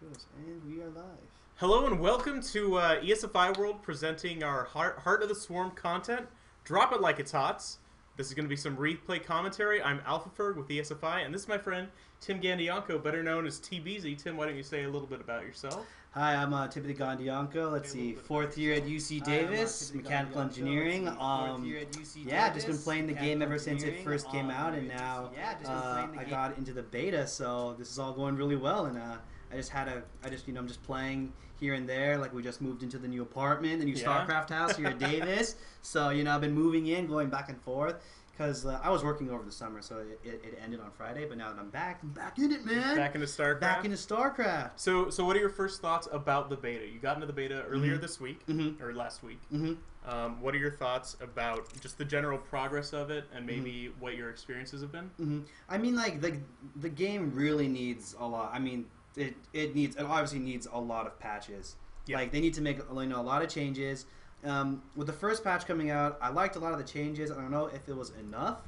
goes, and we are live. Hello and welcome to ESFI World, presenting our Heart of the Swarm content. Drop it like it's hot. This is going to be some replay commentary. I'm AlphaFerg with ESFI, and this is my friend Tim Gandianco, better known as TvZ. Tim, why don't you say a little bit about yourself? Hi, I'm Timothy Gandianco. Let's see, fourth year at UC Davis, mechanical engineering. Yeah, just been playing the game ever since it first came out, and now I got into the beta, so this is all going really well. And I'm just playing here and there. Like, we just moved into the new apartment, the new StarCraft house here at Davis. So, I've been moving in, going back and forth. Because I was working over the summer, so it ended on Friday. But now that I'm back in it, man. Back into StarCraft. Back into StarCraft. So what are your first thoughts about the beta? You got into the beta earlier this week, or last week. What are your thoughts about just the general progress of it, and maybe what your experiences have been? I mean, like, the game really needs a lot. I mean, it obviously needs a lot of patches. Yeah. Like, they need to make a lot of changes. With the first patch coming out, I liked a lot of the changes. I don't know if it was enough,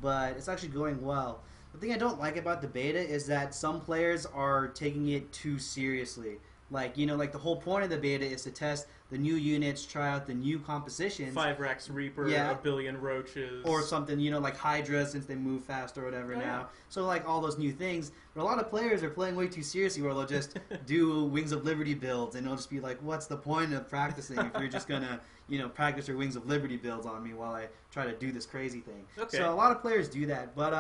but it's actually going well. The thing I don't like about the beta is that some players are taking it too seriously. Like, like the whole point of the beta is to test the new units, try out the new compositions. 5 Rex Reaper, a billion roaches. Or something, like Hydra, since they move fast or whatever now. Yeah. So, like, all those new things. But a lot of players are playing way too seriously, where they'll just do Wings of Liberty builds, and they'll just be like, what's the point of practicing if you're just going to, practice your Wings of Liberty builds on me while I try to do this crazy thing. Okay. So a lot of players do that. But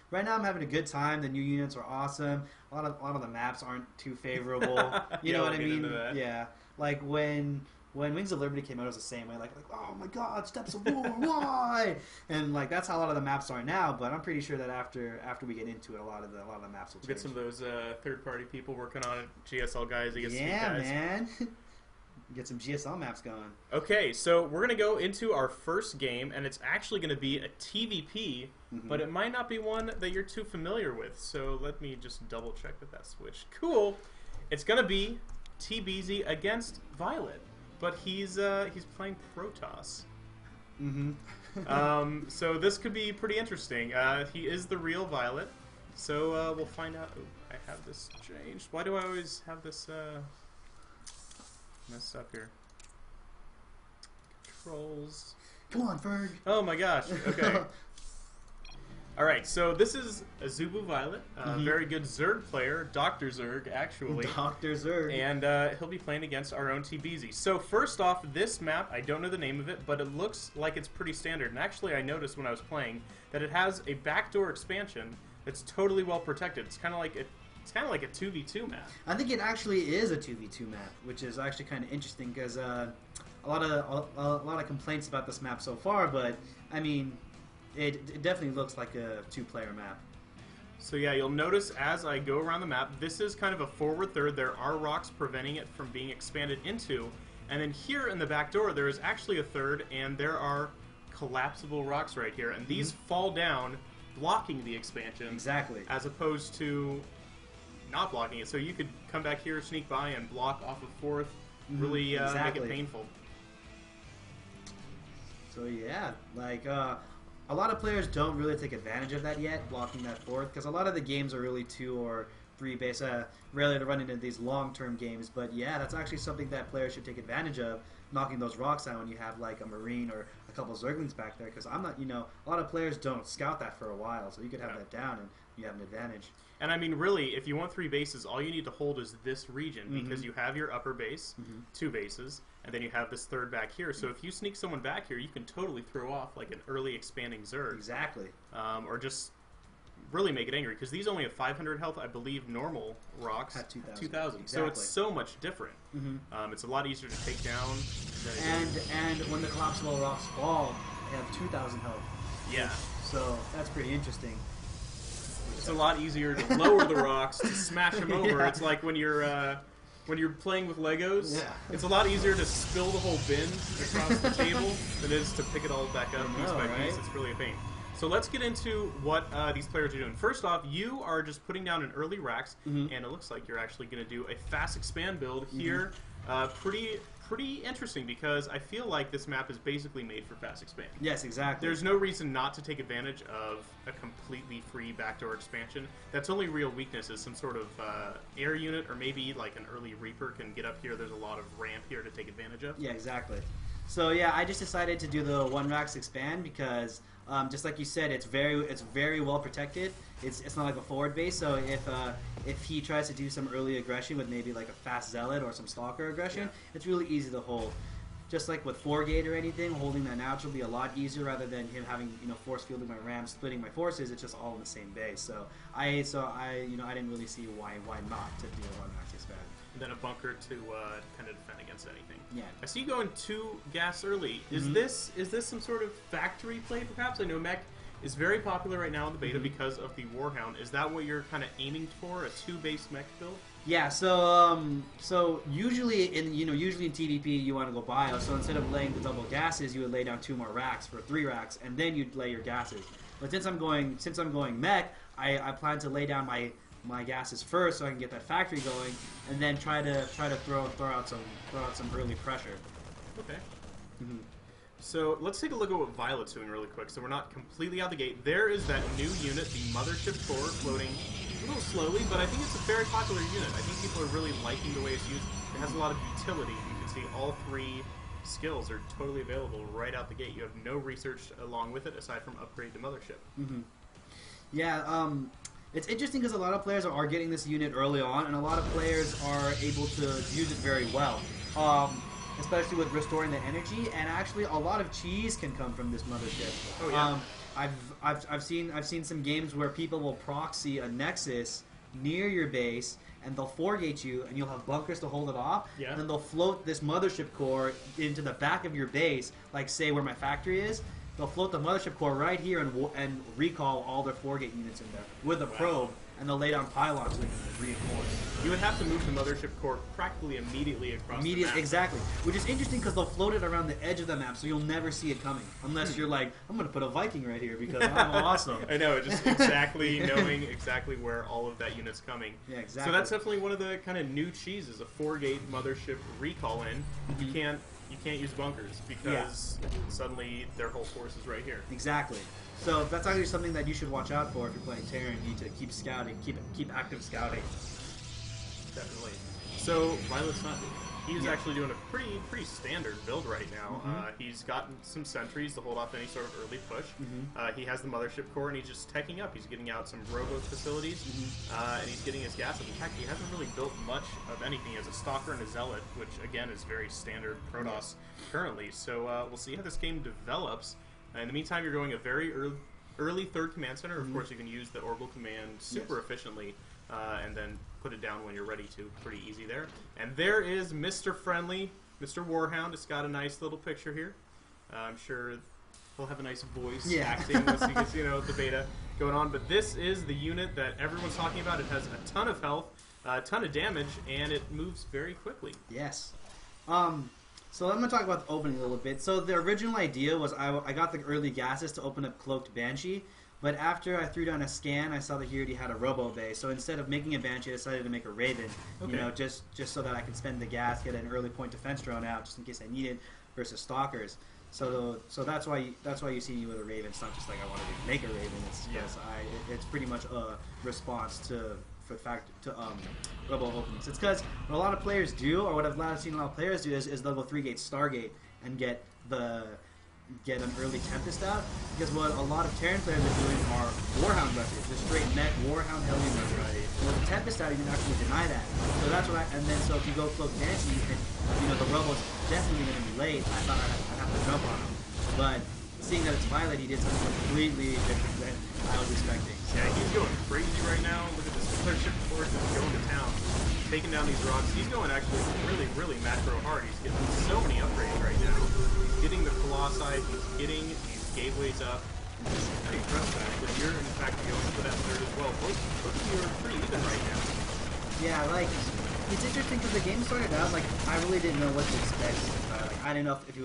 right now I'm having a good time. The new units are awesome. A lot of the maps aren't too favorable. You know what I mean? Yeah. Like, when Wings of Liberty came out, it was the same way. Like, oh my God, Steps of War, why? And like, that's how a lot of the maps are now. But I'm pretty sure that after we get into it, a lot of the maps will change. Get some of those third-party people working on it, GSL guys, ESFI guys. Yeah, man. Get some GSL maps going. Okay, so we're gonna go into our first game, and it's actually gonna be a TvP, but it might not be one that you're too familiar with. So let me just double check that switched. Cool. It's gonna be TvZ against Violet. But he's playing Protoss. So this could be pretty interesting. He is the real Violet. So we'll find out. Oh, I have this changed. Why do I always have this messed up here? Controls. Come on, Ferg. Oh my gosh. Okay. Alright, so this is a Zubu Violet, very good Zerg player, Dr. Zerg, actually. Dr. Zerg. And he'll be playing against our own TvZ. So first off, this map, I don't know the name of it, but it looks like it's pretty standard. And actually, I noticed when I was playing that it has a backdoor expansion that's totally well protected. It's kind of like a 2v2 map. I think it actually is a 2v2 map, which is actually kind of interesting because a lot of complaints about this map so far, but I mean, it definitely looks like a two-player map. So yeah, you'll notice as I go around the map, this is kind of a forward third. There are rocks preventing it from being expanded into. And then here in the back door, there is actually a third, and there are collapsible rocks right here. And these fall down, blocking the expansion. Exactly. As opposed to not blocking it. So you could come back here, sneak by, and block off of fourth. Really make it painful. So yeah, like... a lot of players don't really take advantage of that yet, blocking that fourth, because a lot of the games are really 2 or 3 base. Rarely to run into these long-term games, but yeah, that's actually something that players should take advantage of, knocking those rocks out when you have like a Marine or a couple of Zerglings back there, because a lot of players don't scout that for a while, so you could have that down and you have an advantage. And I mean, really, if you want 3 bases, all you need to hold is this region, because you have your upper base, 2 bases, and then you have this third back here. So if you sneak someone back here, you can totally throw off like an early expanding Zerg. Exactly. Or just really make it angry, because these only have 500 health. I believe normal rocks have 2,000. Exactly. So it's so much different. It's a lot easier to take down. And when the collapsible rocks fall, they have 2,000 health. Yeah. So that's pretty interesting. It's a lot easier to lower the rocks, to smash them over. It's like when you're playing with Legos. Yeah. It's a lot easier to spill the whole bin across the table than it is to pick it all back up piece by piece. It's really a pain. So let's get into what these players are doing. First off, you are just putting down an early Rax, and it looks like you're actually going to do a fast expand build here. Pretty interesting, because I feel like this map is basically made for fast expand. Yes, exactly. There's no reason not to take advantage of a completely free backdoor expansion. That's only real weakness is some sort of air unit, or maybe like an early Reaper can get up here. There's a lot of ramp here to take advantage of. Yeah, exactly. So yeah, I just decided to do the 1 Rax expand because, just like you said, it's very well protected. It's not like a forward base. So if he tries to do some early aggression with maybe like a fast zealot or some stalker aggression, it's really easy to hold. Just like with 4-gate or anything, holding that natural will be a lot easier rather than him having force fielding my ram, splitting my forces. It's just all in the same base. So I didn't really see why not to do a 1 Rax expand. And then a bunker to kind of defend against anything. Yeah. I see you going 2 gas early. Is this some sort of factory play, perhaps? I know mech is very popular right now in the beta because of the Warhound. Is that what you're kind of aiming for, a 2-base mech build? Yeah. So usually in TvP you want to go bio. So instead of laying the double gases, you would lay down 2 more racks for 3 racks, and then you'd lay your gases. But since I'm going mech, I plan to lay down my gases first so I can get that factory going, and then try to throw out some early pressure. Okay. So let's take a look at what Violet's doing really quick. So we're not completely out the gate. There is that new unit, the Mothership Core, floating a little slowly, but I think it's a very popular unit. I think people are really liking the way it's used. It has a lot of utility. You can see all 3 skills are totally available right out the gate. You have no research along with it aside from upgrade to Mothership. Yeah. It's interesting because a lot of players are getting this unit early on, and a lot of players are able to use it very well, especially with restoring the energy. And actually, a lot of cheese can come from this Mothership. Oh yeah. I've seen some games where people will proxy a Nexus near your base, and they'll 4-gate you, and you'll have bunkers to hold it off. Yeah. And then they'll float this Mothership Core into the back of your base, like say where my factory is. They'll float the Mothership Core right here and recall all their 4-gate units in there with a probe, and they'll lay down pylons so they can reinforce. You would have to move the Mothership Core practically immediately across the map. Exactly. Which is interesting because they'll float it around the edge of the map, so you'll never see it coming. Unless you're like, I'm going to put a Viking right here because I'm awesome. I know, just exactly knowing exactly where all of that unit's coming. Yeah, exactly. So that's definitely one of the kind of new cheeses, a 4-gate Mothership recall in. You can't use bunkers because suddenly their whole force is right here. Exactly. So that's actually something that you should watch out for if you're playing Terran. You need to keep scouting, keep active scouting. Definitely. So Violet's not. He's actually doing a pretty standard build right now. He's gotten some sentries to hold off any sort of early push. He has the Mothership Core, and he's just teching up. He's getting out some robo facilities, and he's getting his gas up. In fact, he hasn't really built much of anything. He has a Stalker and a Zealot, which again is very standard Protoss currently. So we'll see how this game develops. In the meantime, you're going a very early 3rd command center. Of course, you can use the orbital command super efficiently, and then put it down when you're ready to. Pretty easy there. And there is Mr. Friendly, Mr. Warhound. It's got a nice little picture here. I'm sure he'll have a nice voice acting once he gets, the beta going on. But this is the unit that everyone's talking about. It has a ton of health, a ton of damage, and it moves very quickly. Yes. So I'm going to talk about the opening a little bit. So the original idea was I got the early gases to open up Cloaked Banshee, but after I threw down a scan, I saw that he already had a Robo Bay. So instead of making a Banshee, I decided to make a Raven. Just so that I can spend the gas, get an early point defense drone out, just in case I need it, versus Stalkers. So that's why you see me with a Raven. It's not just like I wanted to make a Raven. It's because it's pretty much a response to Robo openings. It's because what a lot of players do, or what I've seen a lot of players do, is they'll go 3-gate Stargate and get an early Tempest out. Because what a lot of Terran players are doing are Warhound rushes, just straight mech Warhound Hellion rushes. Right. With the Tempest out, you can actually deny that. So that's what so if you go Cloak Banshee, you can, the Robo's definitely going to be late. I thought I'd have to jump on him, but seeing that it's Violet, he did something completely different than I was expecting. Yeah, he's going crazy right now. Look at this Mothership Core just going to town, taking down these rocks. He's going actually really macro hard. He's getting so many upgrades right now. He's getting the Colossi, he's getting these gateways up. Pretty impressive actually. You're in fact going for that 3rd as well. Both of you are pretty even right now. Yeah, like It's interesting because the game started out like I really didn't know what to expect. Like I didn't know if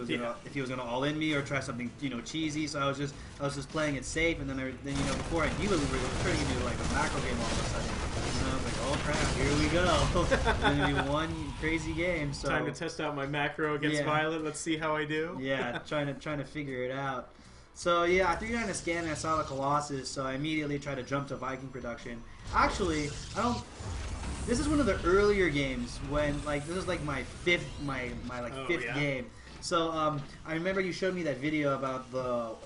he was gonna all in me or try something cheesy. So I was just playing it safe, and then before I knew it, we were turning into like a macro game all of a sudden. I was like, oh crap, here we go. It's gonna be one crazy game. So time to test out my macro against Violet. Let's see how I do. Yeah, trying to figure it out. So yeah, I threw down a scan and I saw the Colossus, so I immediately tried to jump to Viking production. Actually, this is one of the earlier games when this is like my fifth game. So I remember you showed me that video about the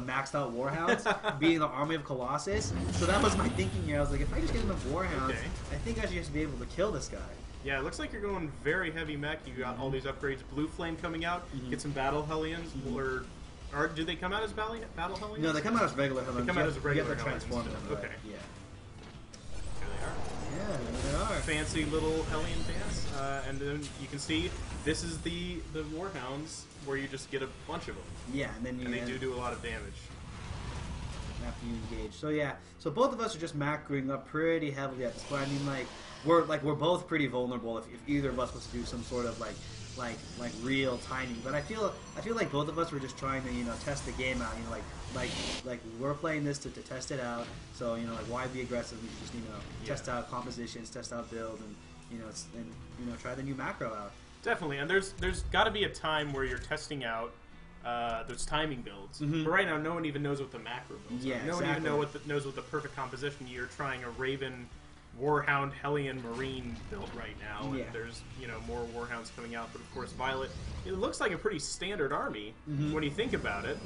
maxed out Warhounds being the army of Colossus. So that was my thinking here. I was like, if I just get enough Warhounds, I think I should just be able to kill this guy. Yeah, it looks like you're going very heavy mech. You got all these upgrades. Blue Flame coming out. Get some Battle Hellions. Or do they come out as Battle Hellions? No, they come out as regular Hellions. They come out as regular You have to transform them. Okay. Right? Yeah. There they are. Yeah, there they are. Fancy little Hellion dance. And then you can see this is the Warhounds where you just get a bunch of them. Yeah, and then they do a lot of damage. After you engage. So yeah, so both of us are just macroing up pretty heavily at this point. I mean, we're both pretty vulnerable if either of us was to do some sort of like real timing. But I feel like both of us were just trying to test the game out. Like we're playing this to test it out. So why be aggressive? We should just test out compositions, test out builds, and try the new macro out. Definitely, and there's got to be a time where you're testing out those timing builds. But right now, no one even knows what the macro builds are. No one even knows what the perfect composition. You're trying a Raven, Warhound, Hellion, Marine build right now, and there's more Warhounds coming out. But of course, Violet. It looks like a pretty standard army when you think about it.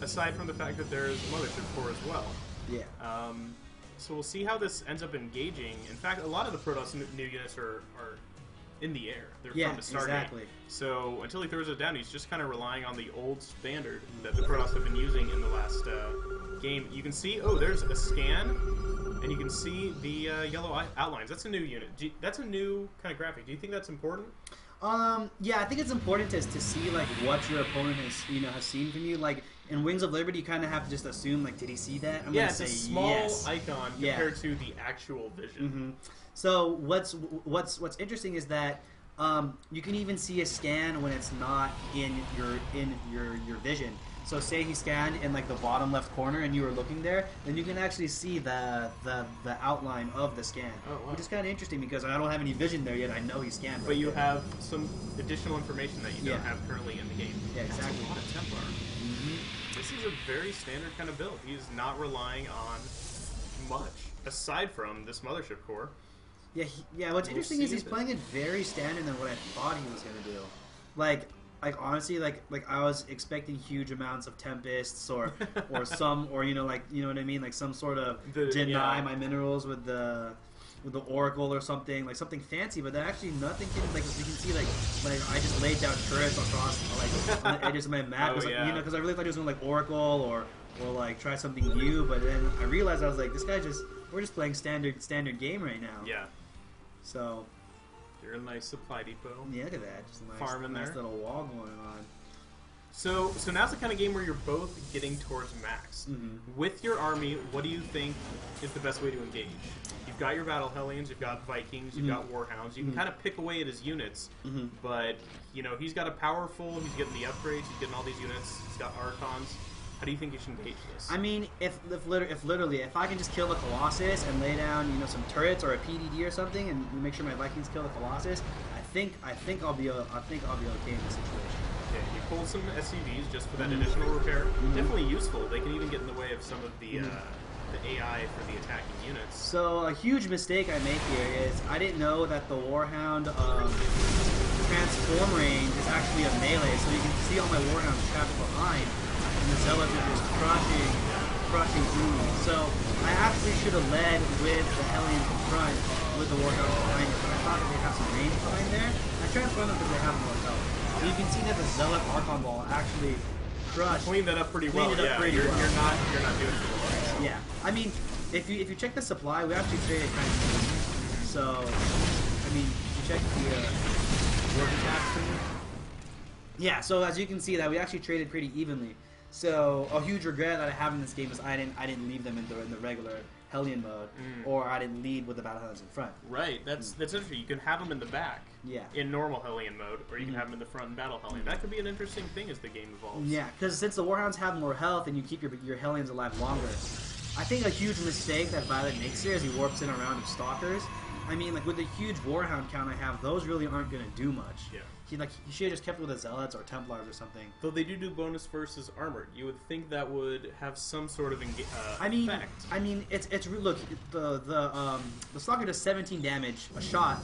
Aside from the fact that there's Mothership Corps as well. Yeah. So we'll see how this ends up engaging. In fact, a lot of the Protoss new units are in the air. They're from the Stargate. Exactly. So until he throws it down, he's just kind of relying on the old standard that the Protoss have been using in the last game. You can see, there's a scan, and you can see the yellow outlines. That's a new unit. That's a new kind of graphic. Do you think that's important? Yeah, I think it's important to see what your opponent has seen from you. Like in Wings of Liberty, you kind of have to just assume did he see that? I'm gonna say it's a small yes. icon compared to the actual vision. So what's interesting is that you can even see a scan when it's not in your vision. So say he scanned in the bottom left corner and you were looking there, then you can actually see the outline of the scan. Oh, wow. Which is kind of interesting because I don't have any vision there yet. I know he scanned. But you have some additional information that you don't have currently in the game. Yeah, exactly. That's a lot of Templar. This is a very standard kind of build. He's not relying on much aside from this Mothership Core. Yeah. What's interesting is he's playing it very standard than what I thought he was gonna do. Honestly, I was expecting huge amounts of Tempests or some you know what I mean, some sort of deny my minerals with the Oracle or something, something fancy, but then actually nothing can, as you can see, I just laid down turrets across on the edges of my map, because I really thought he was going Oracle or try something new, but then I realized I was like, we're just playing standard game right now. Yeah. So. You're a nice supply depot. Yeah, look at that. Just a nice little wall going on. So now's the kind of game where you're both getting towards max. With your army, what do you think is the best way to engage? You've got your Battle Hellions, you've got Vikings, you've got Warhounds. You can kind of pick away at his units, but he's got a powerful. He's getting the upgrades. He's getting all these units. He's got Archons. How do you think you should engage this? I mean, if I can just kill the Colossus and lay down some turrets or a PDD or something and make sure my Vikings kill the Colossus, I think I'll be okay in this situation. Yeah, you pull some SCVs just for that additional repair. Definitely useful. They can even get in the way of some of the AI for the attacking units. So a huge mistake I make here is I didn't know that the Warhound transform range is actually a melee. So you can see all my Warhounds trapped behind, and the Zealots are just crushing through me. So I actually should have led with the Hellions in front, with the Warhounds behind it, but I thought they'd have some range behind there. I transformed them because they have more health. So you can see that the Zealot Archon Ball actually crushed. Cleaned that up pretty well. You're not doing it for the Yeah, I mean, if you check the supply, we actually traded kind of evenly. So, I mean, you check the work attacks thing. Yeah, so as you can see, that we actually traded pretty evenly. So a huge regret that I have in this game is I didn't leave them in the regular Hellion mode, or I didn't lead with the Battle Hellions in front. Right, that's interesting. You can have them in the back in normal Hellion mode, or you can have them in the front in Battle Hellion. That could be an interesting thing as the game evolves. Yeah, because since the Warhounds have more health and you keep your Hellions alive longer, I think a huge mistake that Violet makes here is he warps in a round of Stalkers. I mean, like, with the huge Warhound count I have, those really aren't going to do much. Yeah. He should have just kept it with the Zealots or Templars or something. Though they do bonus versus armored. You would think that would have some sort of effect. I mean, it's look, the Stalker does 17 damage a shot,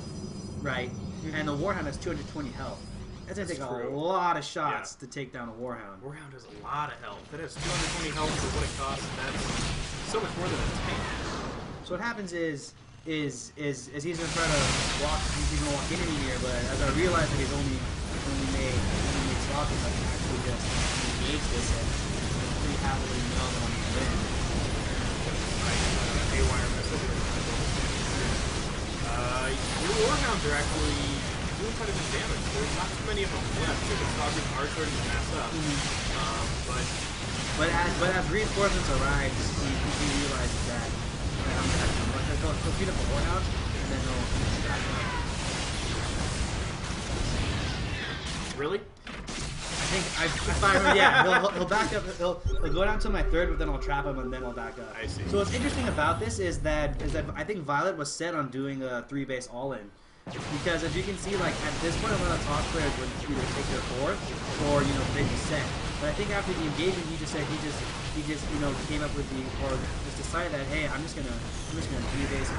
right? And the Warhound has 220 health. That's going to take a lot of shots to take down a Warhound. Warhound has a lot of health. It has 220 health for what it costs, and that's so much more than a tank. So what happens is he's gonna try to walk into me here, but as I realize that he's only made Stalkers, I can actually just engage this and pretty happily know that I'm gonna win. Haywire missile. Your Warhounds are actually doing quite a bit of damage. There's not too many of them left, because the Stalkers are starting to mess up. But as reinforcements arrive, he realizes that I'm gonna have to he'll beat up the Warhound, and then he'll back up. Really? I think I fire him. Yeah, he'll back up. He'll go down to my third, but then I'll trap him, and then I'll back up. I see. So what's interesting about this is that I think Violet was set on doing a 3-base all-in. Because as you can see, like at this point, a lot of top players would either take their fourth or they'd be set. But I think after the engagement, he just came up with or just decided that, hey, I'm just gonna 3-base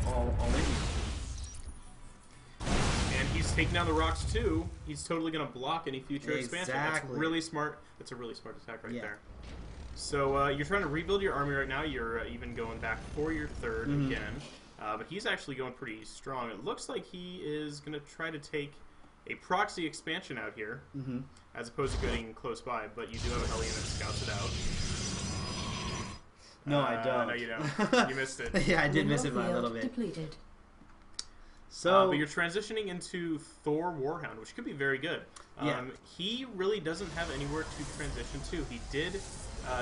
all in here. And he's taking down the rocks too. He's totally gonna block any future expansion. That's really smart. That's a really smart attack right there. So you're trying to rebuild your army right now. You're even going back for your third again. But he's actually going pretty strong. It looks like he is going to try to take a proxy expansion out here, as opposed to getting close by. But you do have a Hellion that scouts it out. No, I don't. No, you don't. You missed it. Yeah, I did miss it by a little bit. Depleted. So, but you're transitioning into Thor Warhound, which could be very good. He really doesn't have anywhere to transition to. He did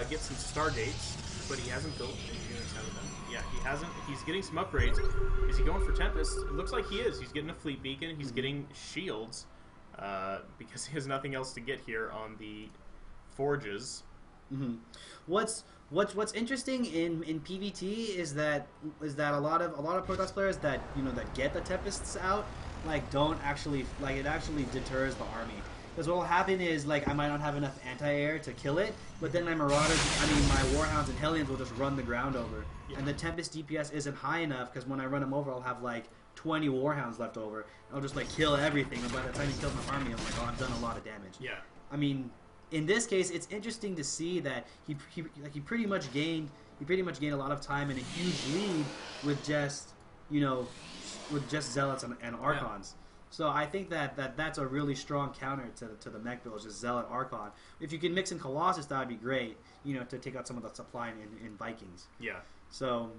get some Stargates, but he hasn't built any units out of them. Yeah, he hasn't. He's getting some upgrades. Is he going for Tempest? It looks like he is. He's getting a Fleet Beacon. He's getting shields because he has nothing else to get here on the forges. What's interesting in PvT is that a lot of Protoss players that that get the Tempests out don't actually it actually deters the army. Because what will happen is, I might not have enough anti-air to kill it, but then my Marauders, my Warhounds and Hellions will just run the ground over. Yeah. And the Tempest DPS isn't high enough, because when I run them over, I'll have, 20 Warhounds left over. And I'll just, kill everything, and by the time he kills my army, I'm like, oh, I've done a lot of damage. Yeah. I mean, in this case, it's interesting to see that he pretty much gained a lot of time and a huge lead with just, Zealots and Archons. Yeah. So I think that's a really strong counter to the mech build, just Zealot Archon. If you can mix in Colossus, that would be great, to take out some of the supply in Vikings. Yeah. So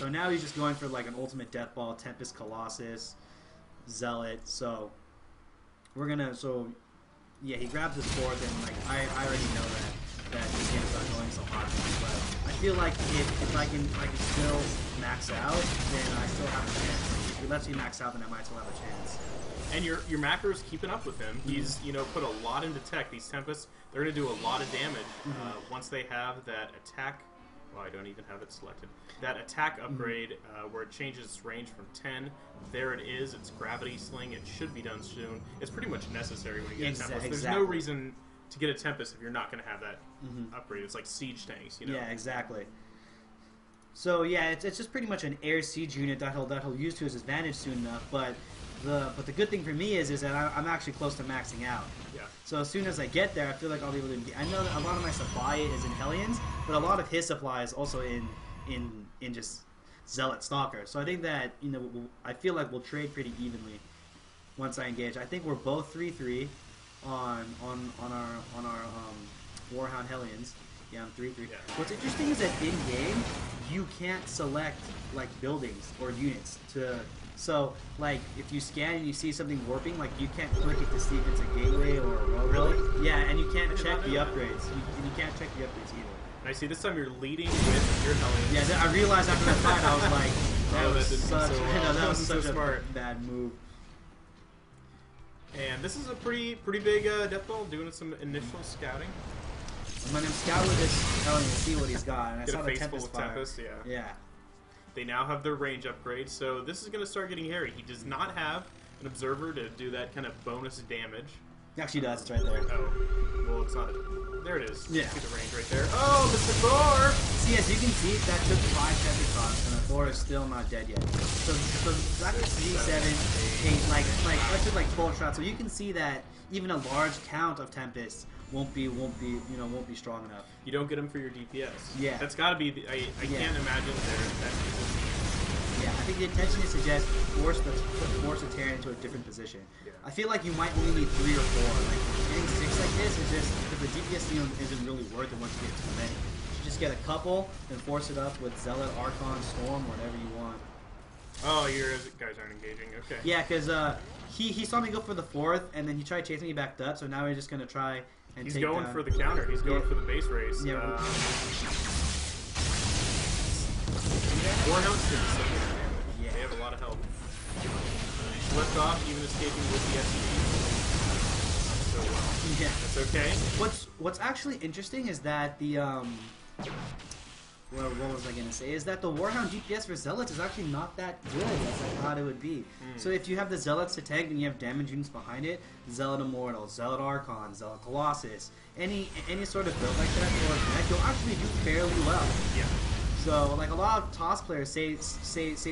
now he's just going for an ultimate death ball, Tempest, Colossus, Zealot. So he grabs his fourth, and I already know that this game is not going so hot. But I feel like if I can still max out, then I still have a chance. If he lets me max out, then I might still have a chance. And your macro's keeping up with him. He's put a lot into tech. These Tempests, they're going to do a lot of damage once they have that attack. Well, I don't even have it selected. That attack upgrade where it changes its range from 10. There it is. It's Gravity Sling. It should be done soon. It's pretty much necessary when you get a Tempest. There's no reason to get a Tempest if you're not going to have that upgrade. It's like siege tanks, Yeah, exactly. So it's just pretty much an air siege unit that he'll use to his advantage soon enough. But the good thing for me is that I'm actually close to maxing out. Yeah. So as soon as I get there, I feel like I'll be able to. I know that a lot of my supply is in Hellions, but a lot of his supply is also in just Zealot Stalker. So I think that I feel like we'll trade pretty evenly once I engage. I think we're both 3-3 on our Warhound Hellions. Yeah, I'm 3-3. Yeah. What's interesting is that in game you can't select buildings or units to. So, if you scan and you see something warping, you can't click it to see if it's a gateway or a road. Really? Yeah, and you can't check the upgrades. You can't check the upgrades either. I see this time you're leading with your Hellions. Yeah, I realized after that fight, I was like, that was such so a smart. bad move. And this is a pretty big death ball, doing some initial scouting. I'm gonna scout with this Hellion and see what he's got. And I Get saw a the face full Tempest of fire. Tempest, yeah. Yeah. They now have their range upgrade, so this is going to start getting hairy. He does not have an Observer to do that kind of bonus damage. He actually does. It's right there. Oh, well, it's not. There it is. Yeah. See the range right there. Oh, Mr. Thor! See, as you can see, that took 5 Tempest shots, and the Thor is still not dead yet. So that could 3, 7, 8, that took like 12 shots. So you can see that even a large count of Tempests won't be strong enough. You don't get them for your DPS. Yeah. That's got to be. I can't imagine that position. Yeah, I think the intention is to just force the Terran into a different position. Yeah. I feel like you might only need 3 or 4. Like getting 6 like this is just because the DPS isn't really worth it once you get too many. You should just get a couple and force it up with Zealot, Archon, Storm, whatever you want. Oh, your guys aren't engaging. Okay. Yeah, because he saw me go for the 4th, and then he tried chasing me back up. So now we're just gonna try and He's take going down. for the counter. He's going for the base race. Yeah. Warhounds do so much damage. Yeah. They have a lot of health. Flipped off, even escaping with the SCV. So well. Yeah. That's okay. What's actually interesting is that the what was I gonna say? Is that the Warhound DPS for Zealots is actually not that good as I thought it would be. So if you have the Zealots to tank and you have damage units behind it, Zealot Immortal, Zealot Archon, Zealot Colossus, any sort of build like that or mech, you'll actually do fairly well. Yeah. So like a lot of TOS players say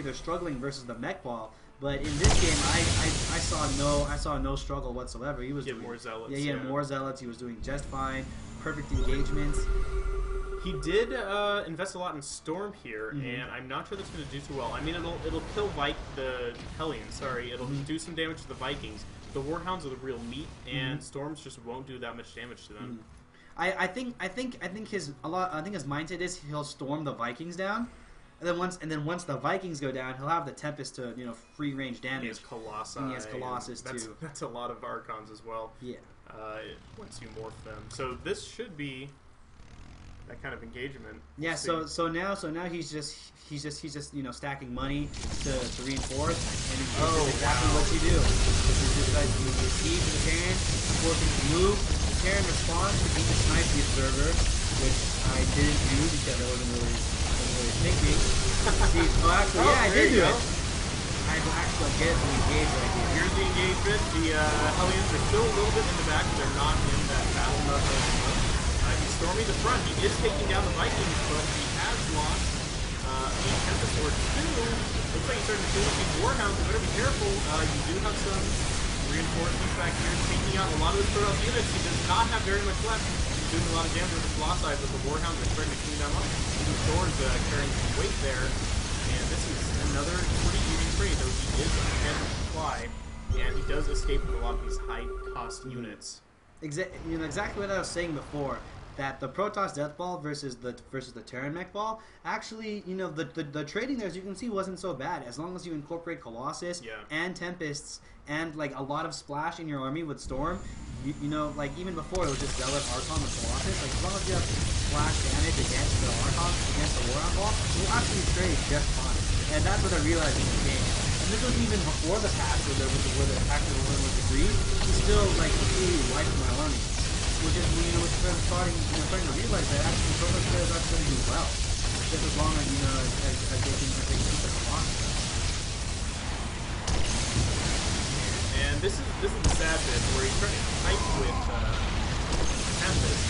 they're struggling versus the mech ball, but in this game I saw no struggle whatsoever. He was doing more Zealots. Yeah, he had more Zealots. He was doing just fine. Perfect engagements. He did invest a lot in Storm here, and I'm not sure that's going to do too well. I mean, it'll kill the Hellions. Sorry, it'll do some damage to the Vikings. The Warhounds are the real meat, and Storms just won't do that much damage to them. I think his mindset is he'll storm the Vikings down, and then once the Vikings go down, he'll have the Tempest to free range damage. He has Colossi. And he has Colossus too. That's a lot of Archons as well. Yeah. Once you morph them, so this should be that kind of engagement. Yeah. So now he's just stacking money to reinforce, and this is exactly what you do. This is just like you siege the Terran, force him to move. The Terran responds to beat the snipe the Observer, which I didn't do because I wasn't really thinking. Actually, I did do it. I actually get the engage right here. Here's the engagement. The Hellions are still a little bit in the back. They're not in that battle mode. He's storming the front. He is taking down the Vikings, but he has lost a Tempest or 2. Looks like he's starting to do these Warhounds. You better be careful. You do have some reinforcements back here taking out a lot of the Protoss units. He does not have very much left. He's doing a lot of damage with the Colossi, but the Warhounds are starting to clean them up. Even Thor's carrying some weight there. And this is another pretty even trade, though he is a heavy supply, and he does escape with a lot of these high-cost units. Exactly what I was saying before. That the Protoss Death Ball versus the Terran Mech Ball, actually, the trading there, as you can see, wasn't so bad. As long as you incorporate Colossus and Tempests and like a lot of splash in your army with Storm, like even before it was just Zealot, Archon, and Colossus. Like as long as you have splash damage against the Archon, against the Warhound Ball, you'll actually trade just fine. And that's what I realized in the game. And this was even before the patch where the attack was agreed. He still like completely wiped my army. Which is I'm starting to realize that actually Protoss players are going to do well, just as long as as they can keep the Colossus. And this is the sad bit where he's trying to fight with Tempest,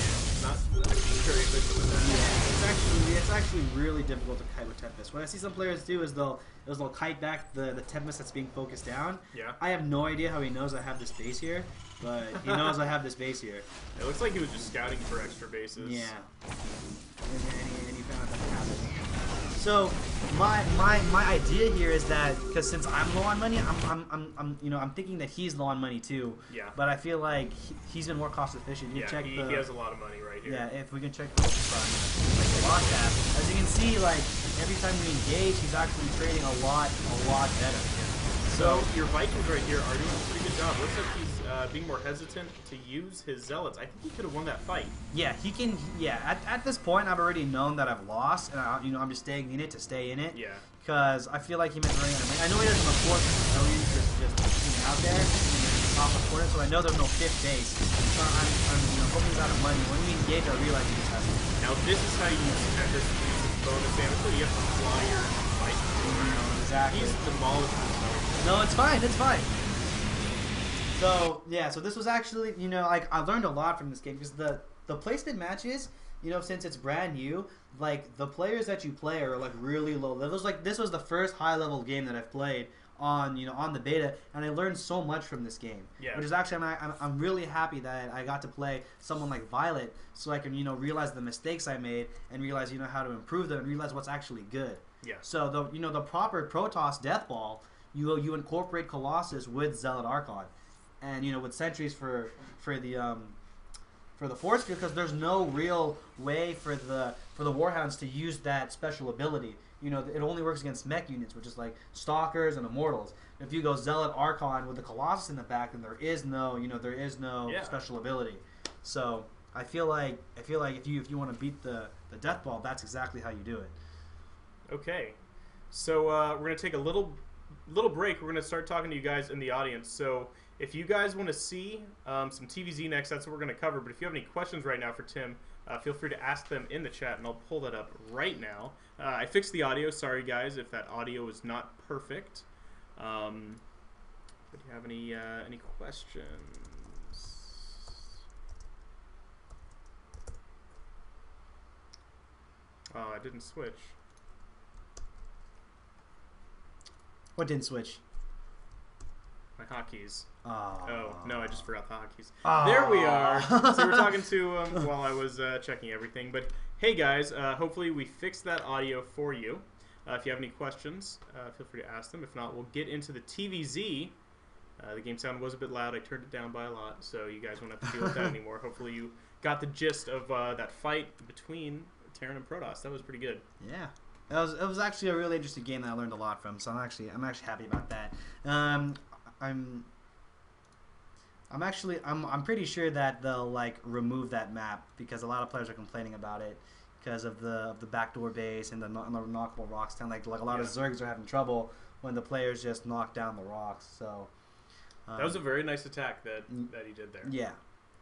and not being very efficient with that. Yeah, it's actually really difficult to kite with Tempest. What I see some players do is they'll kite back the Tempest that's being focused down. Yeah. I have no idea how he knows I have this base here, but he knows I have this base here. It looks like he was just scouting for extra bases. Yeah. And he found out that happened. So my idea here is that because since I'm low on money, I'm thinking that he's low on money too. Yeah. But I feel like he's been more cost efficient. He has a lot of money right here. Yeah. If we can check the loss tab, as you can see, like every time we engage, he's actually trading a lot better. So your Vikings right here are doing a pretty good job. Looks like he's being more hesitant to use his Zealots. I think he could have won that fight. Yeah, he can. Yeah, at this point, I've already known that I've lost, and I'm just staying in it to stay in it. Yeah. Because I feel like he might running out of money. I know he doesn't afford millions just out there and off the corner, so I know there's no fifth base. So I'm hoping he's out of money. When we engage, I realize he just has it. Now this is how you use this bonus damage. So you have to fly your Vikings. Exactly. He's demolished himself. No, it's fine. It's fine. So yeah, so this was actually, like I learned a lot from this game because the placement matches, since it's brand new, like the players that you play are like really low levels. Like this was the first high level game that I've played on on the beta, and I learned so much from this game. Yeah. Which is actually I'm really happy that I got to play someone like Violet, so I can realize the mistakes I made and realize how to improve them and realize what's actually good. Yeah. So the proper Protoss Death Ball, you incorporate Colossus with Zealot Archon. And with sentries for the force field, because there's no real way for the Warhounds to use that special ability. It only works against mech units, which is like Stalkers and Immortals. If you go Zealot Archon with the Colossus in the back, then there is no special ability. So I feel like if you want to beat the Death Ball, that's exactly how you do it. Okay, so we're gonna take a little break. We're gonna start talking to you guys in the audience. So if you guys want to see some TvZ next, that's what we're going to cover. But if you have any questions right now for Tim, feel free to ask them in the chat, and I'll pull that up right now. I fixed the audio. Sorry, guys, if that audio is not perfect. But do you have any questions? Oh, I didn't switch. What didn't switch? My hotkeys. Oh, no, I just forgot the hotkeys. Oh. There we are. So we're talking to him while I was checking everything. But hey, guys, hopefully we fixed that audio for you. If you have any questions, feel free to ask them. If not, we'll get into the TvZ. The game sound was a bit loud. I turned it down by a lot, so you guys won't have to deal with that anymore. Hopefully you got the gist of that fight between Terran and Protoss. That was pretty good. Yeah. It was actually a really interesting game that I learned a lot from, so I'm actually happy about that. I'm pretty sure that they'll remove that map because a lot of players are complaining about it because of the backdoor base and the knockable rocks. Kind of like a lot of Zergs are having trouble when the players just knock down the rocks. So that was a very nice attack that he did there. Yeah.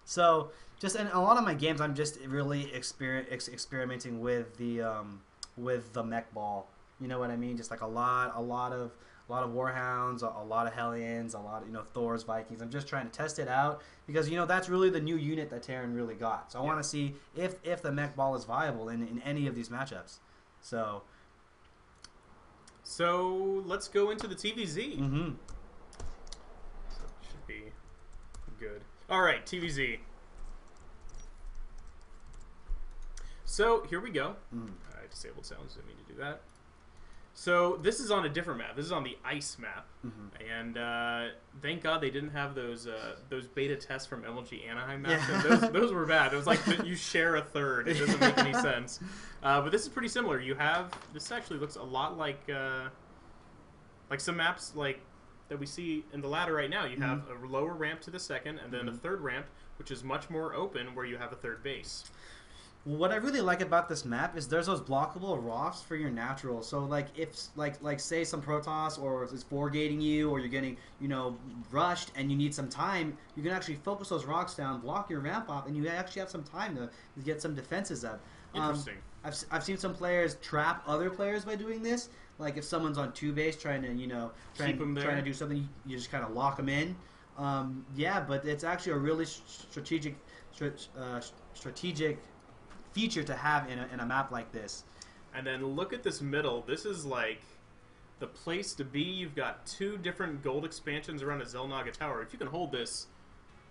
So just in a lot of my games, I'm just really experimenting with the mech ball. You know what I mean? Just like a lot of Warhounds, a lot of Hellions, a lot of Thor's Vikings. I'm just trying to test it out because that's really the new unit that Terran really got. So I want to see if the mech ball is viable in any of these matchups. So let's go into the TvZ. Mm-hmm. So it should be good. All right, TvZ. So here we go. I disabled sounds. Didn't mean to do that. So this is on a different map. This is on the ice map, and thank God they didn't have those beta tests from MLG Anaheim maps. Yeah. Those were bad. It was like you share a third. It doesn't make any sense. But this is pretty similar. This actually looks a lot like some maps that we see in the ladder right now. You have a lower ramp to the second, and then a third ramp, which is much more open, where you have a third base. What I really like about this map is there's those blockable rofts for your natural. So if say some Protoss or is foregating you or you're getting rushed and you need some time, you can actually focus those rocks down, block your ramp off, and you actually have some time to get some defenses up. Interesting. I've seen some players trap other players by doing this. Like if someone's on 2 base trying to trying to do something, you just kind of lock them in. Yeah, but it's actually a really strategic feature to have in a map like this. And then look at this middle. This is like the place to be. You've got 2 different gold expansions around a Xel'Naga tower. If you can hold this,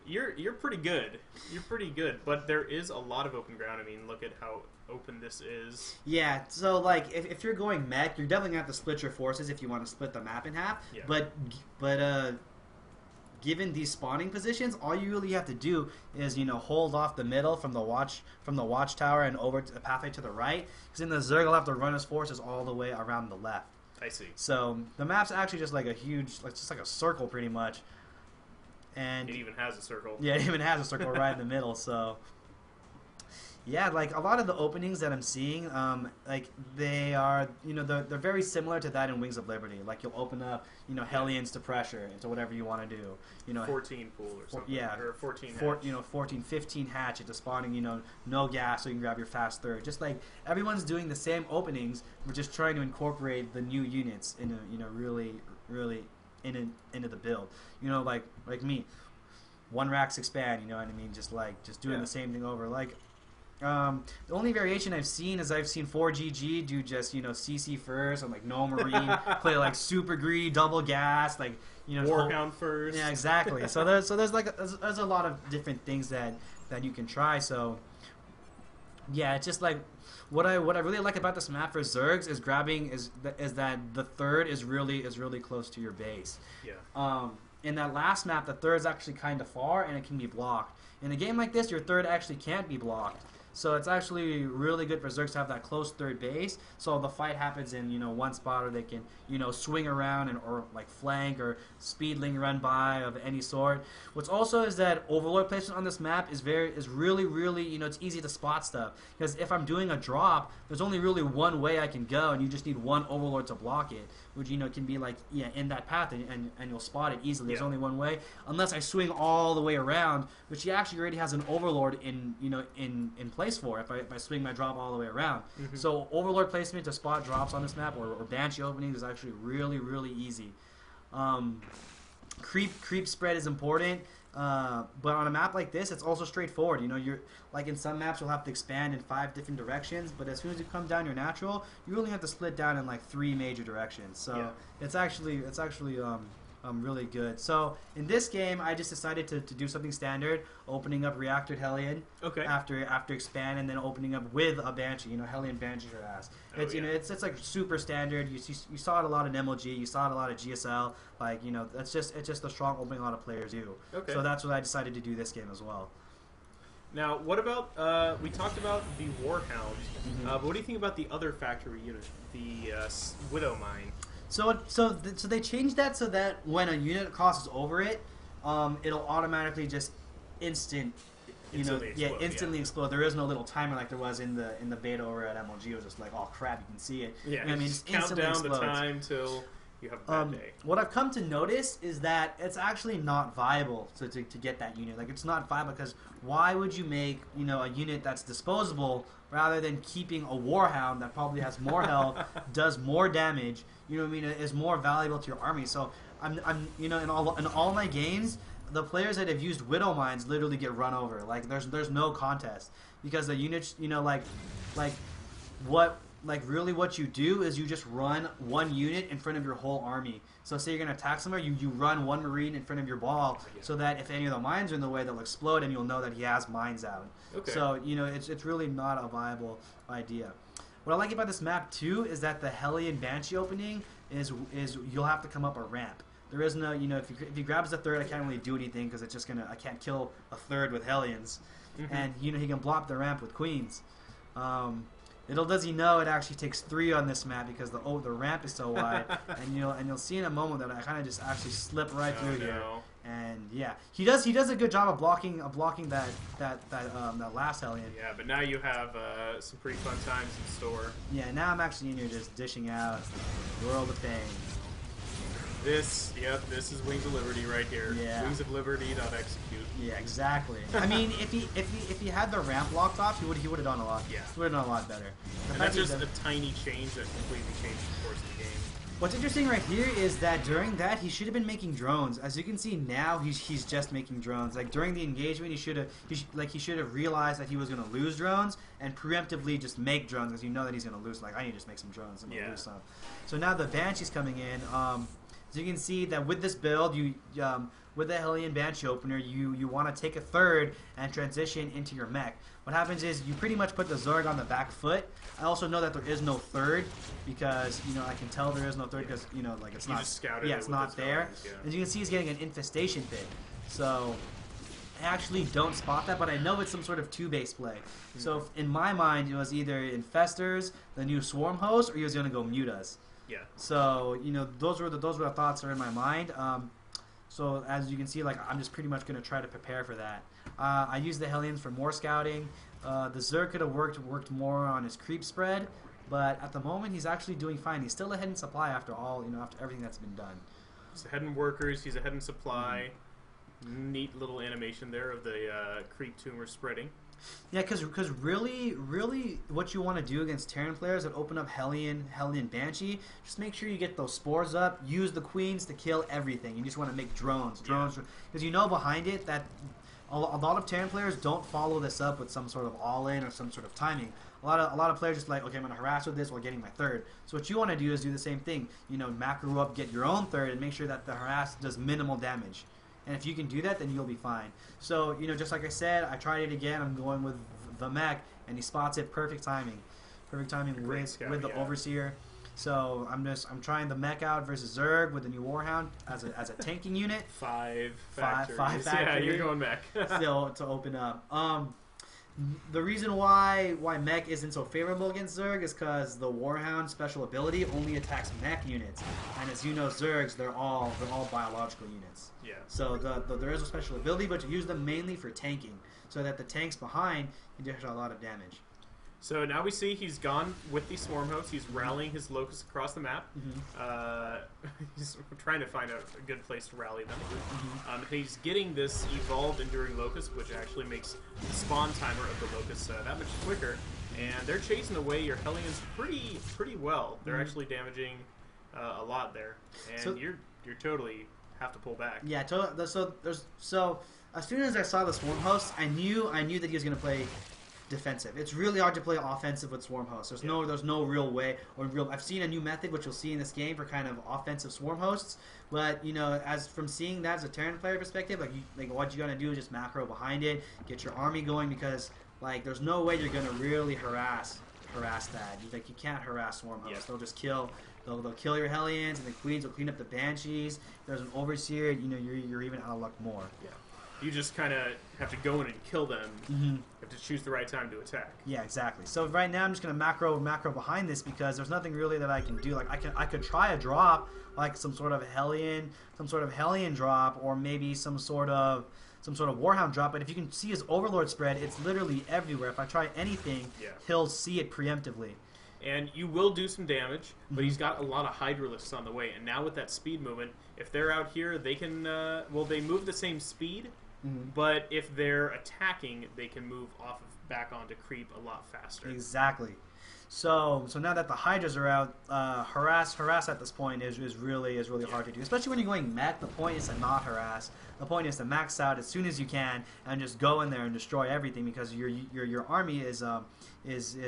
you're pretty good. You're pretty good. But there is a lot of open ground. I mean, look at how open this is. Yeah, so if you're going mech, you're definitely gonna have to split your forces if you want to split the map in half. Yeah. But given these spawning positions, all you really have to do is hold off the middle from the watchtower and over to the pathway to the right. Because then the Zerg will have to run his forces all the way around the left. I see. So the map's actually just like a huge, like just like a circle pretty much. And it even has a circle. Yeah, it even has a circle right in the middle. So yeah, like a lot of the openings that I'm seeing, like they are, they're very similar to that in Wings of Liberty. Like you'll open up, Hellions to pressure into whatever you want to do. 14 pool or something. Yeah, or 14 hatch. 14, 15 hatch into spawning, no gas, so you can grab your fast third. Just like everyone's doing the same openings, we're just trying to incorporate the new units into, really into the build. Like me, one racks expand. You know what I mean? Just doing the same thing over. Like the only variation I've seen is I've seen 4GG do just CC first and like no marine play like super greedy double gas like Warhound first. Yeah, exactly. So there's a lot of different things that you can try. So yeah, it's just like what I really like about this map for Zergs is that the third is really close to your base. Yeah. In that last map, the third's actually kind of far and it can be blocked. In a game like this, your third actually can't be blocked. So it's actually really good for Zergs to have that close third base. So the fight happens in one spot, or they can swing around or like flank or speedling run by of any sort. What's also is that overlord placement on this map is really it's easy to spot stuff, because if I'm doing a drop, there's only really one way I can go, and you just need one overlord to block it, which can be like in that path, and you'll spot it easily. There's only one way, unless I swing all the way around, which he actually already has an overlord in place for if I swing my drop all the way around. Mm-hmm. So overlord placement to spot drops on this map or banshee openings is actually really easy. Creep spread is important, but on a map like this, it's also straightforward. You're like in some maps you'll have to expand in 5 different directions, but as soon as you come down your natural, you only have to split down in like 3 major directions. So it's actually really good. So in this game, I just decided to do something standard, opening up Reactored Hellion. Okay. After expand, and then opening up with a Banshee. Hellion Banshee your ass. It's it's like super standard. You saw it a lot in MLG. You saw it a lot of GSL. Like it's just a strong opening a lot of players do. Okay. So that's what I decided to do this game as well. Now, what about we talked about the Warhound, but what do you think about the other factory unit, the Widow Mine? So they changed that so that when a unit crosses over it, it'll automatically just instantly explode. There is no little timer like there was in the beta over at MLG. It was just like, oh crap, you can see it. Yeah, I mean, just count down explodes. the time till you have a bad day. What I've come to notice is that it's actually not viable to get that unit. Like, it's not viable because why would you make a unit that's disposable rather than keeping a Warhound that probably has more health, does more damage, is more valuable to your army. So I'm in all my games, the players that have used Widow Mines literally get run over. Like there's no contest, because the units, what you do is you just run one unit in front of your whole army. So say you're going to attack somewhere, you run one Marine in front of your ball, so that if any of the mines are in the way, they'll explode and you'll know that he has mines out. Okay. So, it's really not a viable idea. What I like about this map too is that the Hellion Banshee opening is you'll have to come up a ramp. There is no, if he grabs the third, I can't really do anything because it's just I can't kill a third with Hellions. Mm-hmm. And he can block the ramp with Queens. Little does he know it actually takes 3 on this map because the ramp is so wide, and you'll see in a moment that I kind of just actually slip right through here. And yeah, he does a good job of blocking that last Hellion. Yeah, but now you have some pretty fun times in store. Yeah, now I'm actually in here just dishing out World of Pain. This is Wings of Liberty right here. Yeah. Wings of Liberty.execute. Yeah, exactly. I mean, if he had the ramp locked off, he would have done a lot. Yeah. He would have done a lot better. And that's just a tiny change that completely changed the course of the game. What's interesting right here is that during that he should have been making drones. As you can see now, he's just making drones. Like during the engagement, he should have realized that he was going to lose drones and preemptively just make drones, because that he's going to lose. Like, I need to just make some drones and lose some. So now the Banshee's coming in. So you can see that with this build, with the Hellion Banshee opener, you want to take a third and transition into your mech. What happens is you pretty much put the Zerg on the back foot. I also know that there is no third because I can tell there is no third because like it's not. Just scouted it's not there. As you can see, he's getting an infestation pit. So I actually don't spot that, but I know it's some sort of 2-base play. So in my mind, it was either Infestors, the new Swarm host, or he was going to go mute us. Yeah. So those were the thoughts that are in my mind. So as you can see, like I'm just pretty much going to try to prepare for that. I use the Hellions for more scouting. The Zerg could have worked more on his creep spread, but at the moment he's actually doing fine. He's still ahead in supply after after everything that's been done. He's ahead in workers. He's ahead in supply. Neat little animation there of the creep tumor spreading. Yeah, because really, what you want to do against Terran players that open up Hellion Banshee, just make sure you get those spores up. Use the queens to kill everything. You just want to make drones, because behind it that a lot of Terran players don't follow this up with some sort of all-in or some sort of timing. A lot of players just like, okay, I'm going to harass with this while getting my third. So what you want to do is do the same thing. Macro up, get your own third, and make sure that the harass does minimal damage. And if you can do that, then you'll be fine. So, just like I said, I tried it again. I'm going with the mech, and he spots it. Perfect timing. Perfect timing with the Overseer. So I'm trying the mech out versus Zerg with the new Warhound as a tanking unit. Five factories. Yeah, you're going mech. Still to open up. The reason why mech isn't so favorable against Zerg is because the Warhound special ability only attacks mech units, and as you know, Zergs they're all biological units. Yeah. So there is a special ability, but you use them mainly for tanking, so that the tanks behind can dish out a lot of damage. So now we see he's gone with the swarm host. He's rallying his locusts across the map. He's trying to find a good place to rally them. He's getting this evolved enduring locust, which actually makes the spawn timer of the locusts that much quicker. And they're chasing away your Hellions pretty well. They're actually damaging a lot there, and so, you're totally have to pull back. Yeah. So as soon as I saw the swarm host, I knew that he was going to play defensive. It's really hard to play offensive with swarm hosts. There's no real way I've seen a new method which you'll see in this game for kind of offensive swarm hosts, but as from seeing that as a Terran player perspective, like what you gotta do is just macro behind it, get your army going, because like there's no way you're gonna really harass that. You can't harass swarm hosts. They'll just kill. They'll kill your Hellions, and the queens will clean up the banshees. If there's an overseer, you're even out of luck more. Yeah. You just kind of have to go in and kill them. You have to choose the right time to attack. Yeah, exactly. So right now I'm just gonna macro behind this because there's nothing really that I can do. Like I could try a drop, like some sort of Hellion drop, or maybe some sort of Warhound drop. But if you can see his Overlord spread, it's literally everywhere. If I try anything, he'll see it preemptively. And you will do some damage, but he's got a lot of Hydralisks on the way. And now with that speed movement, if they're out here, they can they move the same speed. But if they're attacking, they can move back onto creep a lot faster. Exactly. So now that the Hydras are out, harass at this point is really hard to do. Especially when you're going mech, the point is to not harass. The point is to max out as soon as you can and just go in there and destroy everything, because your army is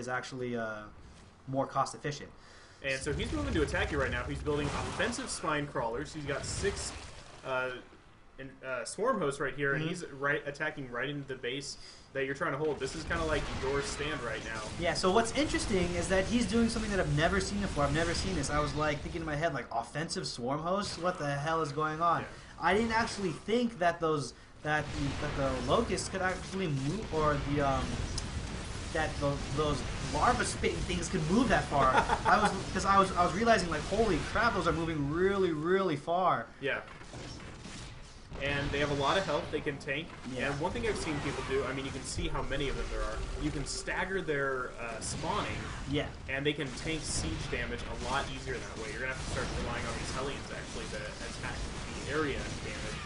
actually more cost efficient. And so he's moving to attack you right now. He's building offensive spine crawlers. He's got 6 swarm hosts right here, and he's attacking right into the base that you're trying to hold. This is kind of like your stand right now. Yeah, so what's interesting is that he's doing something that I've never seen before. I've never seen this. I was like thinking in my head, like, offensive swarm hosts? What the hell is going on? Yeah. I didn't actually think that the locusts could actually move, or those larva spitting things could move that far. I was realizing, like, holy crap, those are moving really far. Yeah. And they have a lot of health. They can tank. Yeah. And one thing I've seen people do, I mean, you can see how many of them there are. You can stagger their spawning. Yeah. And they can tank siege damage a lot easier that way. You're going to have to start relying on these Hellions, actually, to attack the area damage.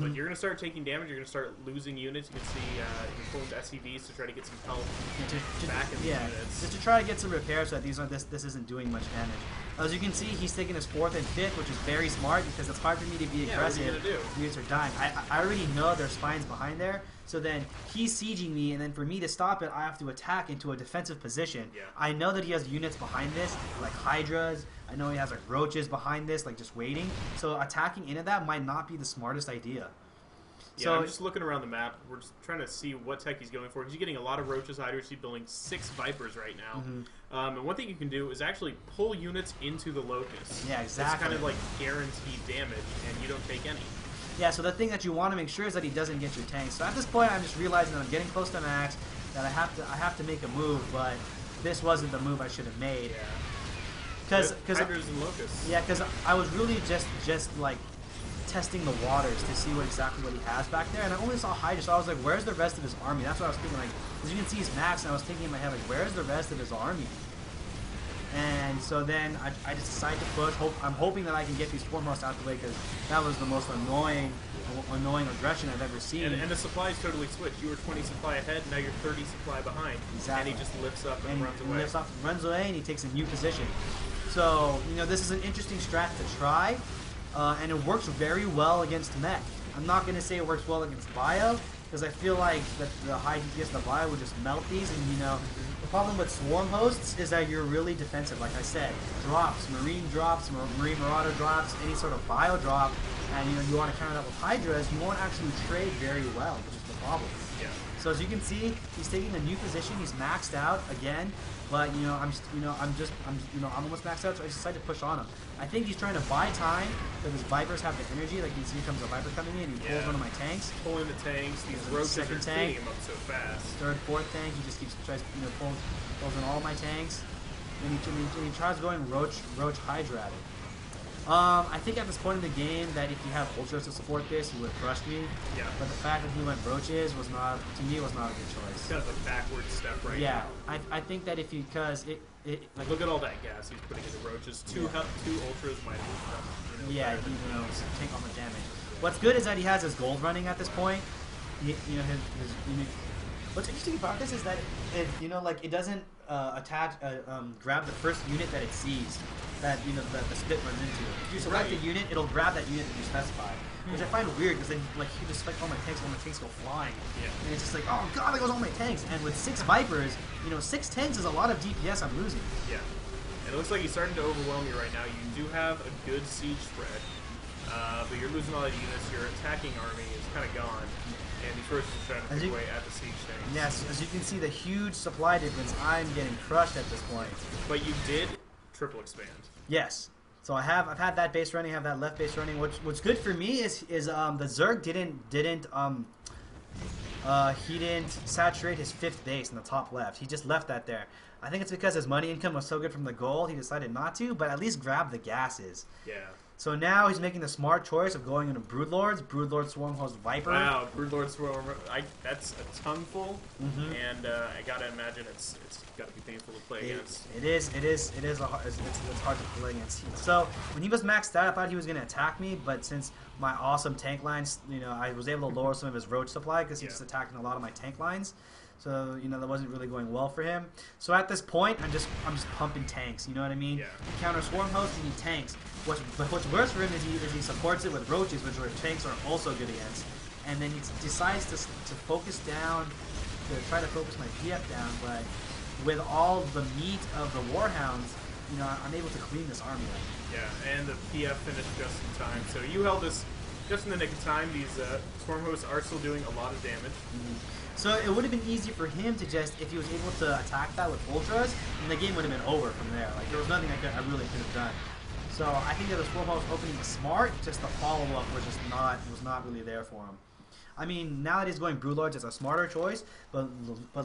But you're going to start taking damage. You're going to start losing units. You can see you can pull into SCVs to try to get some health back in the units. Just to try to get some repairs so that this isn't doing much damage. As you can see, he's taking his 4th and 5th, which is very smart because it's hard for me to be aggressive. What are you gonna do? Units are dying. I already know there's spines behind there, so then he's sieging me, and then for me to stop it, I have to attack into a defensive position. Yeah. I know that he has units behind this, like Hydras. I know he has like roaches behind this, like just waiting. So attacking into that might not be the smartest idea. Yeah, so I'm just looking around the map. We're just trying to see what tech he's going for. He's getting a lot of roaches, Hydras. He's building 6 Vipers right now. And one thing you can do is actually pull units into the Locust. Yeah, exactly. It's kind of like guaranteed damage, and you don't take any. Yeah, so the thing that you want to make sure is that he doesn't get your tanks. So at this point, I'm just realizing that I'm getting close to max, that I have to make a move, but this wasn't the move I should have made. because Hydras and Locusts. yeah, because I was really just like testing the waters to see exactly what he has back there, and I only saw Hydra, so I was like, where's the rest of his army? That's what I was thinking, like, because you can see his max, and I was thinking in my head, like, where's the rest of his army? And so then I just decided to push. I'm hoping that I can get these foremost out the way, because that was the most annoying aggression I've ever seen. And the supplies totally switched. You were 20 supply ahead, now you're 30 supply behind. Exactly. And he just lifts up and runs away. He lifts up, runs away, and he takes a new position. So, this is an interesting strat to try, and it works very well against mech. I'm not going to say it works well against bio, because I feel like that the high DPS of the bio would just melt these, and the problem with swarm hosts is that you're really defensive. Like I said, drops, marine marauder drops, any sort of bio drop, and you want to counter that with hydras, you won't actually trade very well, which is the problem. Yeah. So as you can see, he's taking a new position. He's maxed out again, but I'm almost maxed out, so I decided to push on him. I think he's trying to buy time because his Vipers have the energy. Like you can see, here comes a Viper coming in, and he pulls one of my tanks. Pulling the tanks. These roaches are cleaning him up so fast. Third, fourth tank, he just tries pulls in all my tanks, and he tries going Roach Hydra at it. I think at this point in the game that if you have Ultras to support this, he would have crushed me. Yeah. But the fact that he went Roaches was not a good choice. Kind of a backward step right now. Yeah. I think that if you, because like look at all that gas he's putting into Roaches. Two Ultras might have take all the damage. What's good is that he has his gold running at this point. What's interesting about this is that it doesn't grab the first unit that it sees, that the spit runs into. If you select a unit, it'll grab that unit that you specify, which I find weird because then you just select all my tanks go flying, and it's just like, oh god, there goes all my tanks. And with 6 Vipers, 6 tanks is a lot of DPS I'm losing. Yeah, and it looks like he's starting to overwhelm you right now. You do have a good siege spread, but you're losing all the units. Your attacking army is kind of gone. And he's first just trying to pick away at the siege tanks. Yes, as you can see, the huge supply difference. I'm getting crushed at this point. But you did triple expand. Yes. So I've had that base running, have that left base running. What's good for me is the Zerg didn't saturate his 5th base in the top left. He just left that there. I think it's because his money income was so good from the gold, he decided not to, but at least grab the gases. Yeah. So now he's making the smart choice of going into Broodlords, Broodlord Swarmhost Viper. Wow, Broodlord Swarm, that's a tongueful, and I gotta imagine it's gotta be painful to play against. It is it's hard to play against. So when he was maxed out, I thought he was gonna attack me, but since my awesome tank lines, I was able to lower some of his roach supply because he's just attacking a lot of my tank lines. So that wasn't really going well for him. So at this point, I'm just pumping tanks. You know what I mean? Yeah. Counter swarm host, you need tanks. What's worse for him is he supports it with roaches, which tanks are also good against. And then he decides to focus down, to try to focus my PF down. But with all the meat of the warhounds, I'm able to clean this army up. Yeah, and the PF finished just in time. So you held this just in the nick of time. These swarm hosts are still doing a lot of damage. So it would have been easy for him to if he was able to attack that with ultras, and the game would have been over from there. Like there was nothing I really could have done. So I think that the swarm host opening was smart. Just the follow up was not really there for him. I mean, now that he's going Broodlords, it's a smarter choice. But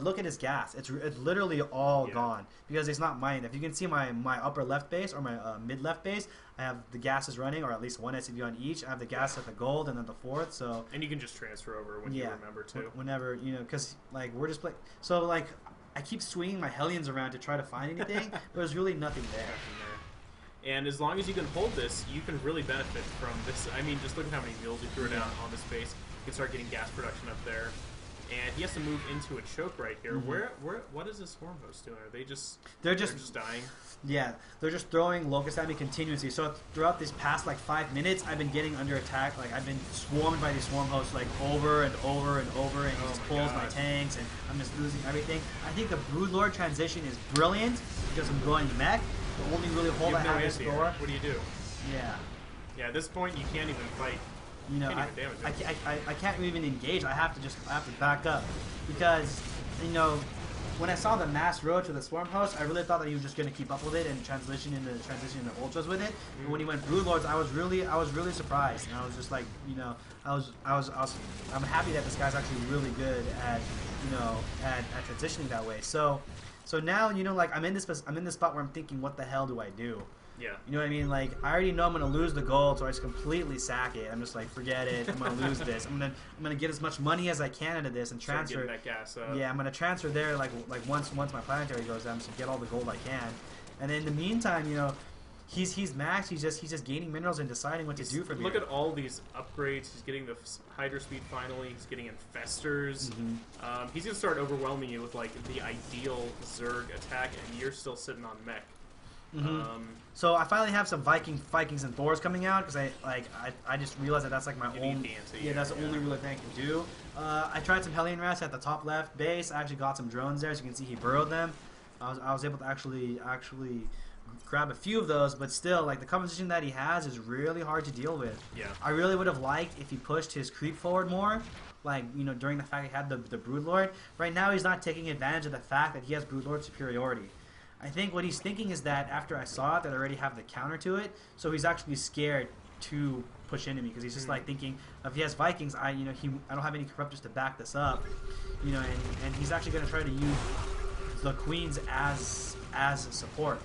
look at his gas. It's literally all gone because it's not mine. If you can see my upper left base or my mid left base, I have the gases running, or at least one SCV on each. I have the gas at the gold and then the 4th. So and you can just transfer over when you remember to. Whenever because we're just playing. So I keep swinging my Hellions around to try to find anything, but there's really nothing there. And as long as you can hold this, you can really benefit from this. I mean, just look at how many mules you threw down on this base. You can start getting gas production up there. And he has to move into a choke right here. What is this swarm host doing? Are they they're just dying? Yeah, they're just throwing locusts at me continuously. So throughout these past 5 minutes, I've been getting under attack. I've been swarmed by these swarm hosts over and over and over, and he just pulls my tanks, and I'm just losing everything. I think the Broodlord transition is brilliant because I'm going mech. The only really hold I have is Thor. What do you do? Yeah. Yeah, at this point you can't even fight. I can't even engage. I have to back up because when I saw the mass roach with the swarm host, I really thought that he was just going to keep up with it and transition into ultras with it. But when he went Broodlords, I was really surprised, and I was just like, I'm happy that this guy's actually really good at transitioning that way. So So now, you know, like I'm in this spot where I'm thinking, what the hell do I do? Yeah. You know what I mean? Like, I already know I'm gonna lose the gold, so I just completely sack it. I'm just like, forget it. I'm gonna lose this. I'm gonna get as much money as I can out of this and transfer. That gas up. Yeah, I'm gonna transfer there. Like once my planetary goes down, just to get all the gold I can. And then in the meantime, you know, he's maxed. He's just gaining minerals and deciding what to do from here. Look at all these upgrades. He's getting the Hydra speed finally. He's getting infestors. He's gonna start overwhelming you with like the ideal Zerg attack, and you're still sitting on mech. So I finally have some Vikings and Thors coming out because I just realized that that's like my only that's the only real thing I can do. I tried some Hellion Rats at the top left base. I actually got some drones there, so you can see he burrowed them. I was able to actually grab a few of those, but still, like the composition that he has is really hard to deal with. Yeah. I really would have liked if he pushed his creep forward more. Like, you know, during the fact he had the Broodlord. Right now, he's not taking advantage of the fact that he has Broodlord superiority. I think what he's thinking is that after I saw it, that I already have the counter to it, so he's actually scared to push into me because he's just like thinking, if he has Vikings, I don't have any Corruptors to back this up, you know, and he's actually going to try to use the Queens as support.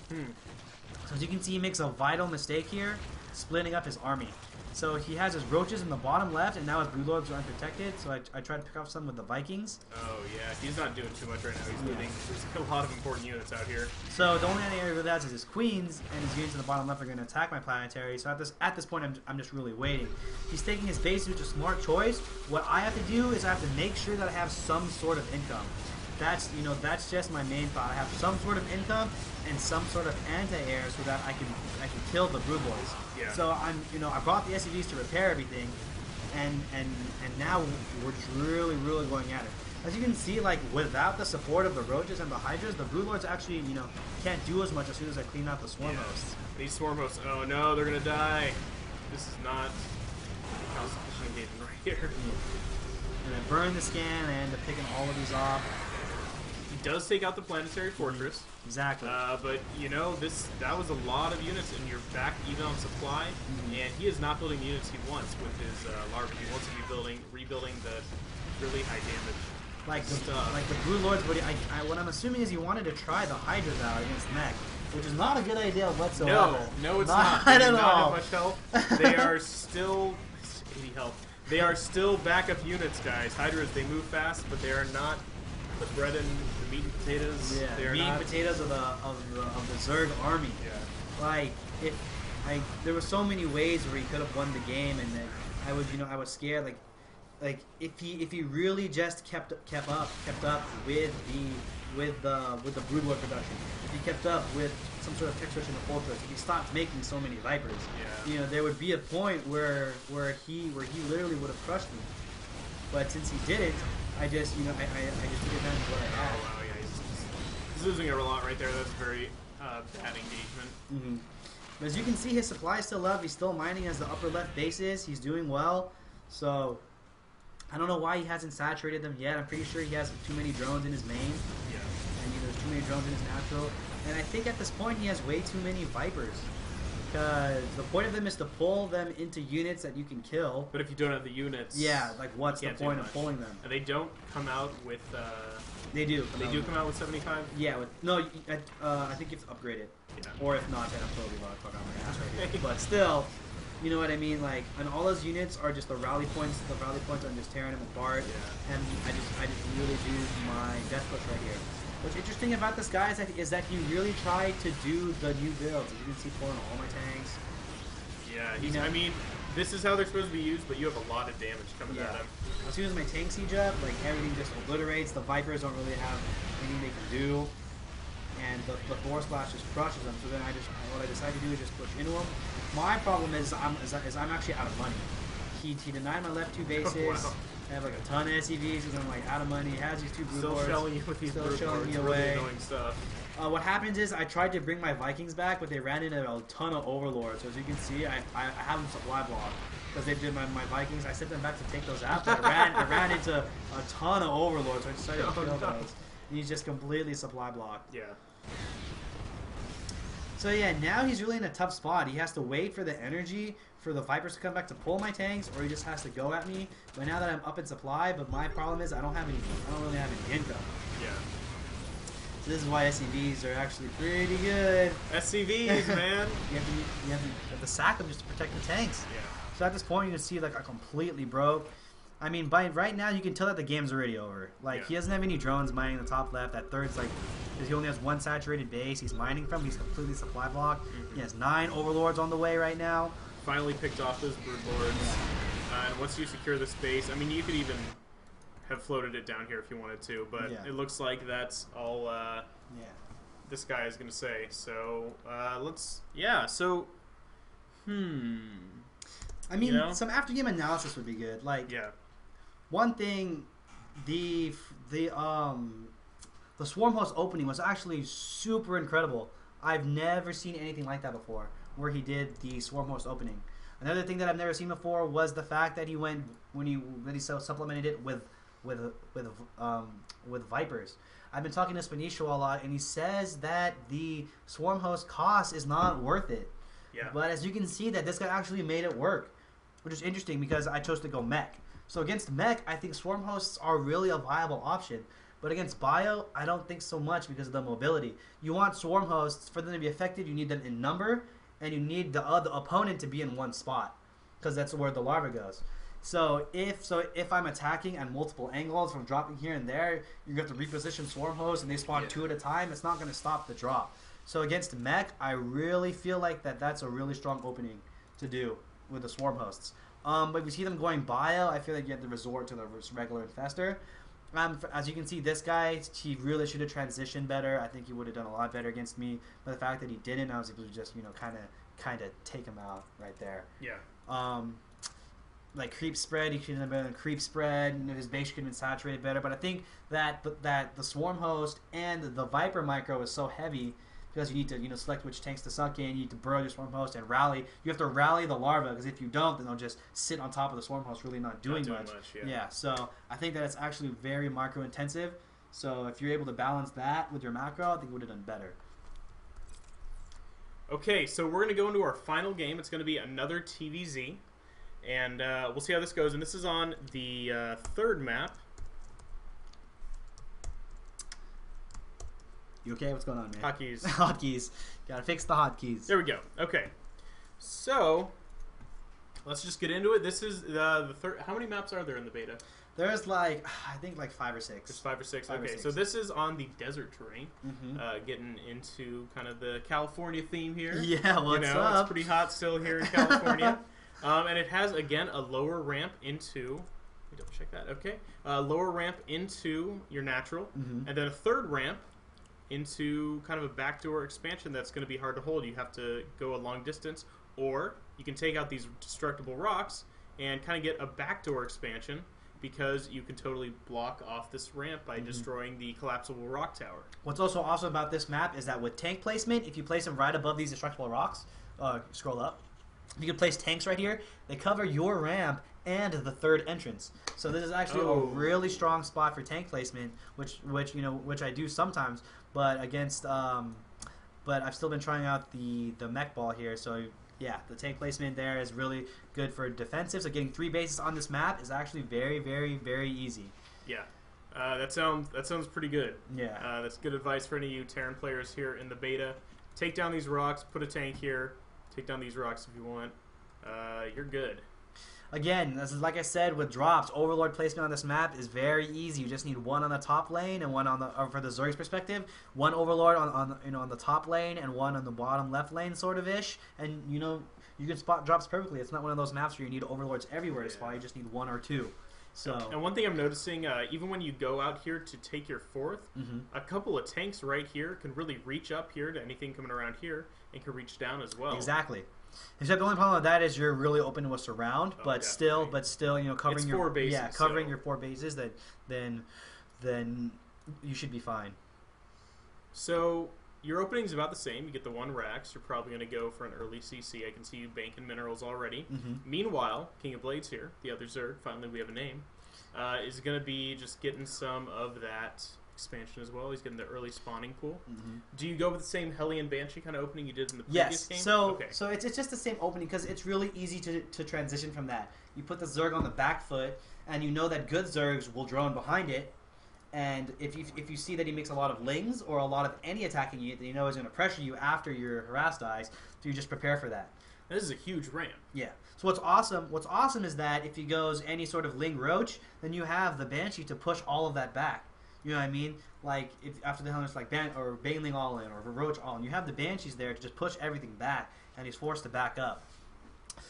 So as you can see, he makes a vital mistake here, splitting up his army. So he has his roaches in the bottom left, and now his Broodlords are unprotected, so I tried to pick off some with the Vikings. Oh, yeah. He's not doing too much right now. He's losing a lot of important units out here. So the only area really has is his Queens, and his units in the bottom left are going to attack my planetary. So at this point, I'm just really waiting. He's taking his base, which is a smart choice. What I have to do is I have to make sure that I have some sort of income. That's just my main thought. I have some sort of income and some sort of anti-air so that I can kill the Broodlords. Yeah. So I brought the SCVs to repair everything, and now we're just really going at it. As you can see, like without the support of the Roaches and the Hydras, the Broodlords actually can't do as much as soon as I clean out the Swarm hosts. These Swarm hosts, oh no, they're gonna die. This is not Constitution engagement right here. And I burn the scan and I end up picking all of these off. He does take out the Planetary Fortress. Exactly. But that was a lot of units, and you're back even on supply. And he is not building the units he wants with his larvae. He wants to be rebuilding the really high damage stuff. Like the Broodlords. What I'm assuming is he wanted to try the Hydras out against mech, which is not a good idea whatsoever. No, it's not. They do not have much health. They are still 80 health. They are still backup units, guys. Hydras, they move fast, but they are not the bread and the meat and potatoes. Yeah, they are meat and not potatoes of the Zerg army. Yeah. Like there were so many ways where he could have won the game, and then I was scared. Like if he really just kept up with the Broodlord production, if he kept up with some sort of tech switch in the Fortress, if he stopped making so many Vipers, there would be a point where he literally would have crushed me. But since he didn't, I just took advantage of what I had. Oh wow, yeah, he's losing a lot right there. That's very bad engagement. But as you can see, his supply is still up. He's still mining as the upper left base is. He's doing well. So I don't know why he hasn't saturated them yet. I'm pretty sure he has too many drones in his main. Yeah. And there's too many drones in his natural. And I think at this point he has way too many Vipers. Because the point of them is to pull them into units that you can kill. But if you don't have the units... Yeah, like what's the point of pulling them? And they don't come out with... They do. They do come out with 75? Yeah, I think it's upgraded. Yeah. Or if not, then I'm totally fuck on my ass right here. But still, you know what I mean? Like, and all those units are just the rally points. The rally points are just tearing them apart. Yeah. And I just really do my death push right here. What's interesting about this guy is that he really tried to do the new builds. As you can see, pulling all my tanks. Yeah, I mean, this is how they're supposed to be used, but you have a lot of damage coming at him. As soon as my tank siege up, like everything just obliterates. The Vipers don't really have anything they can do, and the Thor Slash just crushes them. So then what I decide to do is just push into them. My problem is I'm actually out of money. He denied my left two bases. Oh, wow. I have like a ton of SCVs because I'm like out of money. He has these two Broodlords. Still shelling you with these Broodlords. Still shelling me away. Really annoying stuff. What happens is I tried to bring my Vikings back, but they ran into a ton of Overlords. So as you can see, I have them supply block because they did my Vikings. I sent them back to take those out, but I ran into a ton of Overlords. So I decided to kill those. And he's just completely supply blocked. Yeah. So yeah, now he's really in a tough spot. He has to wait for the energy for the Vipers to come back to pull my tanks, or he just has to go at me. But now that I'm up in supply, but my problem is I don't really have any income. Yeah. So this is why SCVs are actually pretty good. SCVs, man. You have to sack them just to protect the tanks. Yeah. So at this point, you can see like I completely broke. I mean, by right now, you can tell that the game's already over. Like, he doesn't have any drones mining in the top left. That third's like, because he only has one saturated base he's mining from. He's completely supply blocked. He has 9 overlords on the way right now. Finally picked off those broodlords. And once you secure the space, I mean, you could even have floated it down here if you wanted to, but it looks like that's all this guy is going to say. So, let's, I mean, some after-game analysis would be good. Like, one thing, the Swarm Host opening was actually super incredible. I've never seen anything like that before, where he did the Swarm Host opening. Another thing that I've never seen before was the fact that he went when he supplemented it with Vipers. I've been talking to Spanicio a lot, and he says that the Swarm Host cost is not worth it. Yeah. But as you can see, that this guy actually made it work, which is interesting because I chose to go mech. So against mech, I think Swarm Hosts are really a viable option. But against Bio, I don't think so much because of the mobility. You want Swarm Hosts, for them to be effective, you need them in number, and you need the opponent to be in one spot, because that's where the larva goes. So if I'm attacking at multiple angles from dropping here and there, you're going to have to reposition Swarm Hosts, and they spawn 2 at a time. It's not going to stop the drop. So against mech, I really feel like that's a really strong opening to do with the Swarm Hosts. But if you see them going Bio, I feel like you have to resort to the regular Infestor. As you can see, this guy, he really should have transitioned better. I think he would have done a lot better against me. But the fact that he didn't, I was able to just, kind of take him out right there. Yeah. Like creep spread, he should have been creep spread. His base could have been saturated better. But I think that the Swarm Host and the Viper micro is so heavy because you need to select which tanks to suck in. You need to burrow your Swarm Host and rally. You have to rally the larva, because if you don't, then they'll just sit on top of the Swarm Host, really not doing much. Yeah. So I think that it's actually very macro intensive. So if you're able to balance that with your macro, I think you would have done better. Okay, so we're going to go into our final game. It's going to be another TvZ. And we'll see how this goes. And this is on the third map. You okay? What's going on, man? Hotkeys. Hotkeys. Gotta fix the hotkeys. There we go. Okay. So, let's just get into it. This is the third. How many maps are there in the beta? There's I think 5 or 6. There's 5 or 6. Five or okay, six. so this is on the desert terrain. Getting into kind of the California theme here. Yeah, what's up? It's pretty hot still here in California. And it has, again, a lower ramp into... Let me double check that. Okay. Lower ramp into your natural. And then a third ramp into kind of a backdoor expansion that's going to be hard to hold. You have to go a long distance. Or you can take out these destructible rocks and kind of get a backdoor expansion, because you can totally block off this ramp by destroying the collapsible rock tower. What's also awesome about this map is that with tank placement, if you place them right above these destructible rocks, scroll up, you can place tanks right here. They cover your ramp and the third entrance. So this is actually a really strong spot for tank placement, which I do sometimes. But against, but I've still been trying out the mech ball here. So yeah, the tank placement there is really good for defensive. So getting 3 bases on this map is actually very, very, very easy. Yeah. That sounds pretty good. Yeah. That's good advice for any of you Terran players here in the beta. Take down these rocks, put a tank here, take down these rocks if you want. You're good. Again, this is like I said with drops, Overlord placement on this map is very easy. You just need one on the top lane and one on the for the Zerg's perspective, one Overlord on the top lane and one on the bottom left lane, sort of ish, and you can spot drops perfectly. It's not one of those maps where you need Overlords everywhere to spot. You just need 1 or 2. So, and one thing I'm noticing, even when you go out here to take your 4th, a couple of tanks right here can really reach up here to anything coming around here and can reach down as well. Exactly. Except the only problem with that is you're really open to a surround, but still, covering it's your 4 bases, covering your 4 bases, then you should be fine. So your opening's about the same. You get the 1 Rax. You're probably going to go for an early CC. I can see you banking minerals already. Meanwhile, King of Blades here, the other Zerg, finally we have a name, is going to be just getting some of that expansion as well. He's getting the early spawning pool. Do you go with the same Hellion Banshee kind of opening you did in the previous game? Yes. So it's just the same opening because it's really easy to transition from that. You put the Zerg on the back foot, and you know that good Zergs will drone behind it, And if you see that he makes a lot of lings or a lot of any attacking unit that you know is going to pressure you after your harass dies, so you just prepare for that. This is a huge ramp. Yeah. So what's awesome is that if he goes any sort of Ling Roach, then you have the Banshee to push all of that back. You know what I mean? Like if after the Hellions like Baneling all in or Roach all in, you have the Banshees there to just push everything back, and he's forced to back up.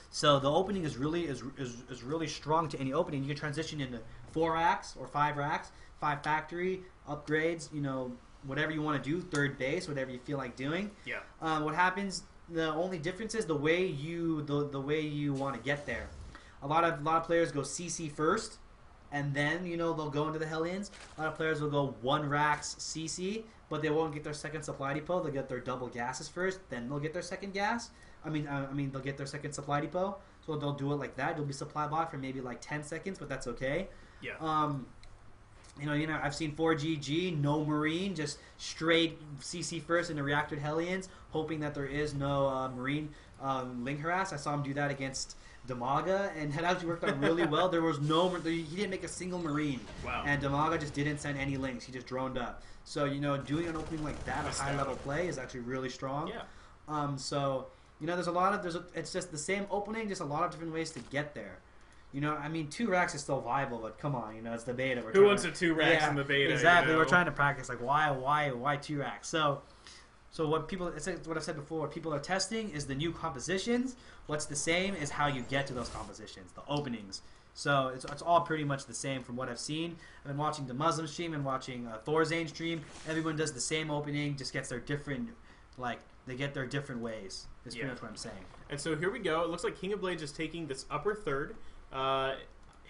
So the opening is really strong to any opening. You can transition into 4 racks or 5 racks, 5 factory upgrades. You know, whatever you want to do, 3rd base, whatever you feel like doing. Yeah. What happens? The only difference is the way you want to get there. A lot of players go CC first, and then they'll go into the Hellions. A lot of players will go 1 racks CC, but they won't get their second supply depot. They'll get their double gases first, then they'll get their second gas. I mean they'll get their second supply depot. So they'll do it like that. You'll be supply blocked for maybe like 10 seconds, but that's okay. Yeah. I've seen 4GG, no Marine, just straight CC first into Reactored Hellions, hoping that there is no Marine Ling harass. I saw him do that against Damaga, and it actually worked out really well. There was he didn't make a single Marine. Wow. And Damaga just didn't send any Lings. He just droned up. So, doing an opening like that, a high-level play, is actually really strong. Yeah. It's just the same opening, just a lot of different ways to get there. 2 racks is still viable, but come on, it's the beta. Who wants a 2 racks in the beta? Exactly, we're trying to practice. Like, why 2 racks? So what I've said before, what people are testing is the new compositions. What's the same is how you get to those compositions, the openings. So it's all pretty much the same from what I've seen. I've been watching the Muslim stream and watching Thorzane stream. Everyone does the same opening, just gets their different, they get their different ways. That's pretty much what I'm saying. And so here we go. It looks like King of Blades is taking this upper third.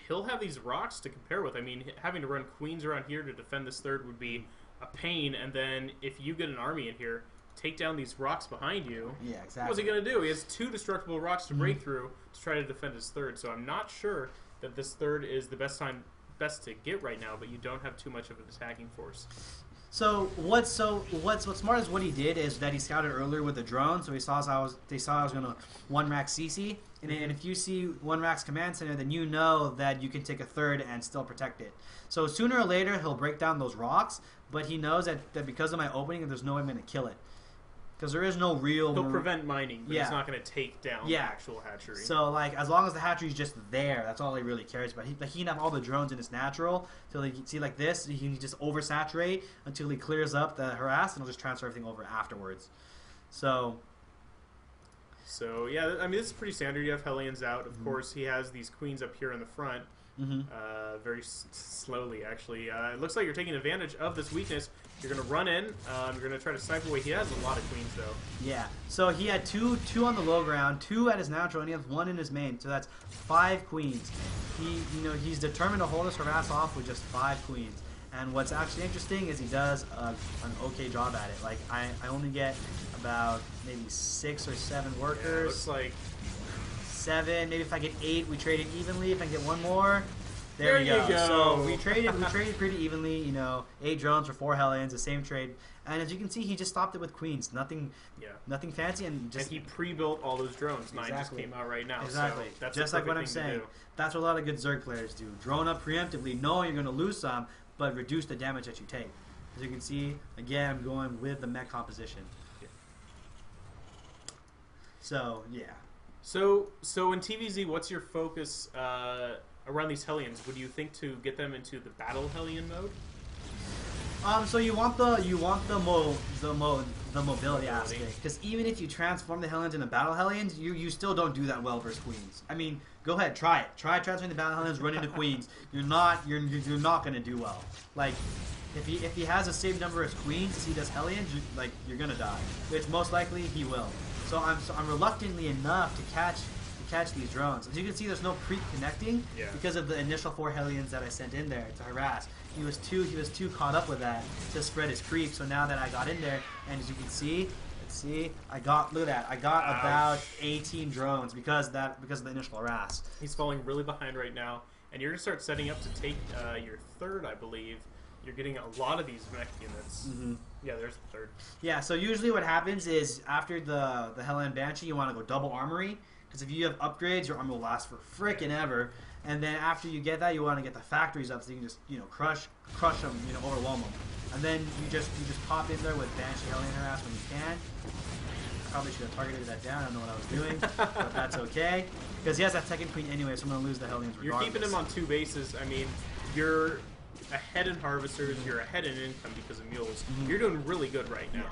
He'll have these rocks to compare with. I mean, having to run queens around here to defend this third would be a pain. And then if you get an army in here, take down these rocks behind you. Yeah, exactly. What's he going to do? He has 2 destructible rocks to break through to try to defend his third. So I'm not sure that this third is the best to get right now, but you don't have too much of an attacking force. So what's smart is what he did is that he scouted earlier with the drone, so they saw I was gonna 1 rack CC, and if you see 1 rack's command center, then you know that you can take a third and still protect it. So sooner or later he'll break down those rocks, but he knows that because of my opening, there's no way I'm gonna kill it. Because there is no real... He'll prevent mining, but he's not going to take down the actual hatchery. So, as long as the hatchery is just there, that's all he really cares about. He can have all the drones in his natural, till he see like this, he can just oversaturate until he clears up the harass, and he'll just transfer everything over afterwards. So, yeah, I mean, this is pretty standard. You have Hellions out. Of course, he has these queens up here in the front. Very slowly, actually. It looks like you're taking advantage of this weakness. You're going to run in. You're going to try to snipe away. He has a lot of queens, though. Yeah. So he had two on the low ground, 2 at his natural, and he has 1 in his main. So that's 5 queens. He's determined to hold his harass off with just 5 queens. And what's actually interesting is he does an okay job at it. Like I only get about maybe 6 or 7 workers. Yeah, it looks like 7. Maybe if I get 8, we trade it evenly. If I get 1 more. There you go. So we traded pretty evenly, 8 drones for 4 Hellions, the same trade. And as you can see, he just stopped it with queens. Nothing fancy, and he pre-built all those drones. Mine just came out right now. Exactly. So that's just like what I'm saying. That's what a lot of good Zerg players do. Drone up preemptively, knowing you're going to lose some, but reduce the damage that you take. As you can see, again, I'm going with the mech composition. Yeah. So, yeah. So in TvZ, what's your focus around these Hellions? Would you think to get them into the battle Hellion mode? So you want the mobility aspect, because even if you transform the Hellions into battle Hellions, you still don't do that well versus queens. I mean, go ahead, try it. Try transferring the battle Hellions, run into queens. You're not gonna do well. Like if he has a same number as queens as he does Hellions, you're gonna die. It's most likely he will. So I'm reluctantly enough to catch these drones. As you can see, there's no pre-connecting because of the initial 4 Hellions that I sent in there to harass. He was too caught up with that to spread his creep. So now that I got in there, and as you can see, I got about 18 drones because of the initial harass. He's falling really behind right now, and you're gonna start setting up to take your third, I believe. You're getting a lot of these mech units. Yeah, there's the third. Yeah, so usually what happens is after the Hellion Banshee, you want to go double armory. Because if you have upgrades, your armor will last for frickin' ever. And then after you get that, you want to get the factories up so you can just crush them, overwhelm them. And then you just pop in there with Banshee Hellion Harass when you can. I probably should have targeted that down. I don't know what I was doing, but that's okay. Because he has that second queen anyway, so I'm going to lose the Hellions regardless. You're keeping him on 2 bases. I mean, you're ahead in Harvesters, you're ahead in income because of Mules. You're doing really good right now.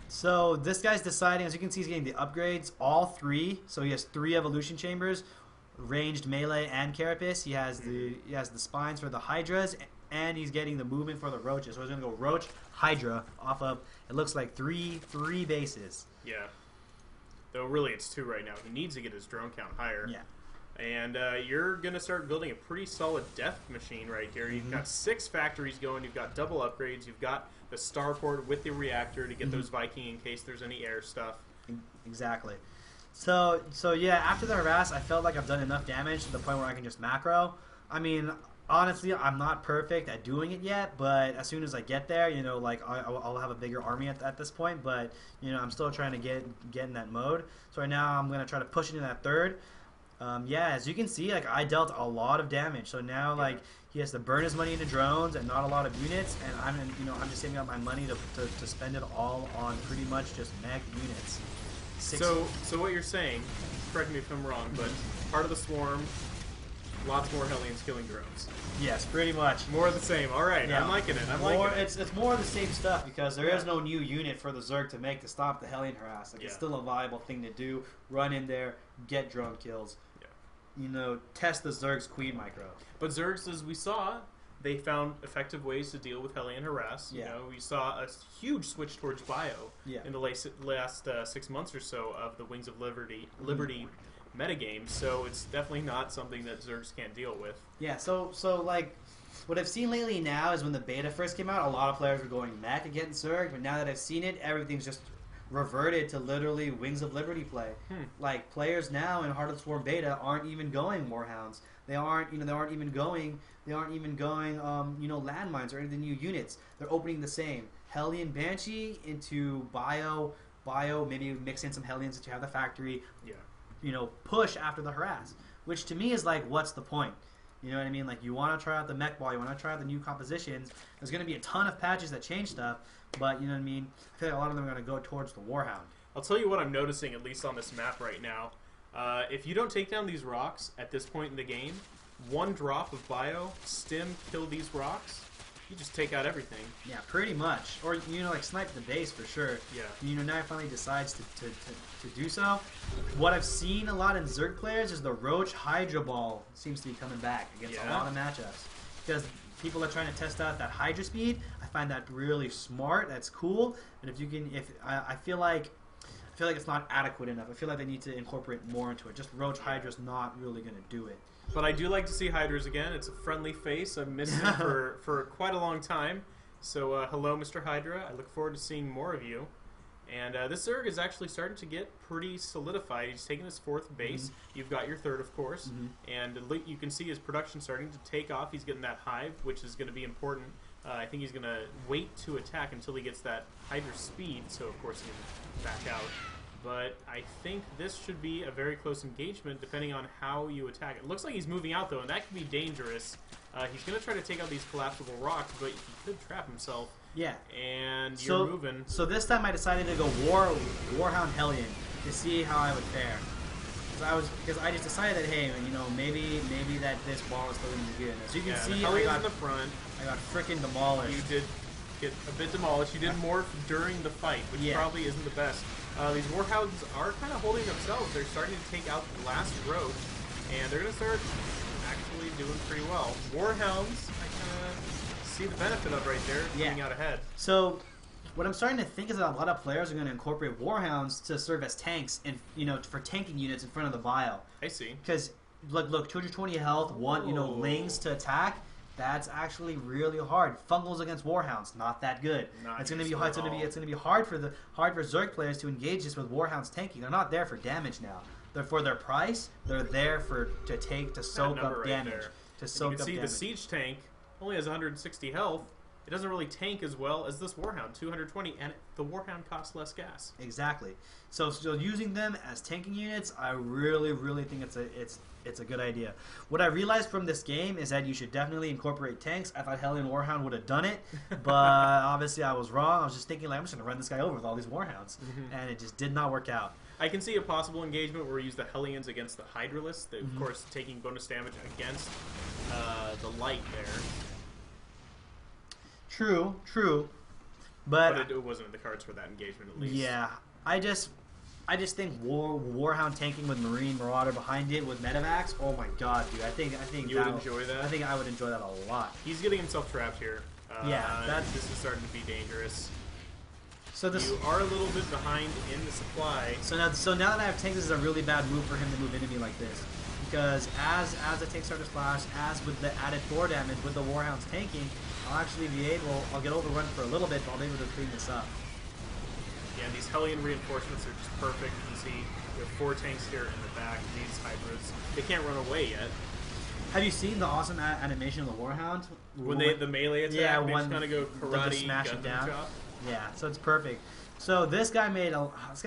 So this guy's deciding, as you can see, he's getting the upgrades, all 3. So he has 3 evolution chambers, ranged melee and carapace. He has the spines for the Hydras, and he's getting the movement for the Roaches. So he's gonna go Roach Hydra off of, it looks like three bases. Yeah. Though really it's 2 right now. He needs to get his drone count higher. Yeah. And you're going to start building a pretty solid death machine right here. You've got 6 factories going. You've got double upgrades. You've got the starport with the reactor to get those Viking in case there's any air stuff. Exactly. So yeah, after the harass, I felt like I've done enough damage to the point where I can just macro. I mean, honestly, I'm not perfect at doing it yet, but as soon as I get there, I'll have a bigger army at this point. But I'm still trying to get in that mode. So right now, I'm gonna try to push into that 3rd. Yeah, as you can see, I dealt a lot of damage. So now, he has to burn his money into drones and not a lot of units, and I'm just saving up my money to spend it all on pretty much just mech units. So what you're saying, correct me if I'm wrong, but part of the swarm, lots more Hellions killing drones. Yes, pretty much. More of the same. All right, yeah. I'm liking it. Liking it. It's more of the same stuff because there is no new unit for the Zerg to make to stop the Hellion harass. It's still a viable thing to do. Run in there, get drone kills. Test the Zerg's Queen micro. But Zergs, as we saw, they found effective ways to deal with Hellion harass. We saw a huge switch towards bio in the last 6 months or so of the Wings of Liberty metagame. So it's definitely not something that Zergs can't deal with. Yeah. So what I've seen lately now is when the beta first came out, a lot of players were going mech against Zerg, but now that I've seen it, everything's just reverted to literally Wings of Liberty play. Players now in Heart of the Swarm beta aren't even going Warhounds. They aren't even going landmines or any of the new units. They're opening the same Hellion Banshee into bio, maybe mix in some Hellions that you have the factory. Push after the harass, which to me is what's the point? You know what I mean? You want to try out the mech ball, you want to try out the new compositions. There's going to be a ton of patches that change stuff, but you know what I mean? I feel like a lot of them are going to go towards the Warhound. I'll tell you what I'm noticing, at least on this map right now. If you don't take down these rocks at this point in the game, 1 drop of bio, stim, kill these rocks, you just take out everything. Yeah, pretty much. Or, snipe the base for sure. Yeah. Now he finally decides to do so. What I've seen a lot in Zerg players is the Roach Hydra Ball seems to be coming back against a lot of matchups. Because people are trying to test out that Hydra speed. I find that really smart. That's cool. And I feel like it's not adequate enough. I feel like they need to incorporate more into it. Just Roach Hydra's not really going to do it. But I do like to see Hydras again. It's a friendly face. I've missed him for quite a long time. So hello, Mr. Hydra. I look forward to seeing more of you. And this Zerg is actually starting to get pretty solidified. He's taking his 4th base. You've got your 3rd, of course. And you can see his production starting to take off. He's getting that hive, which is going to be important. I think he's going to wait to attack until he gets that Hydra speed. So, of course, he can back out. But I think this should be a very close engagement depending on how you attack. It looks like he's moving out, though, and that could be dangerous. He's going to try to take out these collapsible rocks, but he could trap himself. Yeah. And you're moving. So this time I decided to go Warhound Hellion to see how I would fare. Because I just decided that, hey, maybe that this ball is still going to be good. As you can see, I got in the front. I got freaking demolished. You did get a bit demolished. You did morph during the fight, which probably isn't the best. These Warhounds are kind of holding themselves. They're starting to take out the last roach, and they're going to start actually doing pretty well. Warhounds, I kind of see the benefit of right there, coming out ahead. So what I'm starting to think is that a lot of players are going to incorporate Warhounds to serve as tanks, and for tanking units in front of the bio. I see. Because look, 220 health, lings to attack. That's actually really hard. Fungals against Warhounds, not that good. It's going to be hard. It's going to be hard for Zerg players to engage this with Warhounds tanking. They're not there for damage now. They're for their price. They're there to soak up damage. To soak up damage. You can see the siege tank only has 160 health. it doesn't really tank as well as this Warhound, 220, and the Warhound costs less gas. Exactly. So using them as tanking units, I really think it's a good idea. What I realized from this game is that you should definitely incorporate tanks. I thought Hellion Warhound would have done it, but obviously I was wrong. I was just thinking, like, I'm just going to run this guy over with all these Warhounds, and it just did not work out. I can see a possible engagement where we use the Hellions against the Hydralisks, of course taking bonus damage against the light there. True. But it wasn't in the cards for that engagement, at least. Yeah, I just think Warhound tanking with Marine Marauder behind it with Medivacs. Oh my god, dude! I think you would enjoy that. I think I would enjoy that a lot. He's getting himself trapped here. This is starting to be dangerous. So you are a little bit behind in the supply. So now that I have tanks, this is a really bad move for him to move into me like this, because as the tanks start to splash, as with the added 4 damage with the Warhounds tanking, I'll get overrun for a little bit, but I'll be able to clean this up. Yeah, these Hellion reinforcements are just perfect. You can see we have 4 tanks here in the back. These Hydras, they can't run away yet. Have you seen the awesome animation of the Warhound? When the melee attack, yeah, they just kind of go karate, smash it down. Chop. Yeah, so it's perfect. So this guy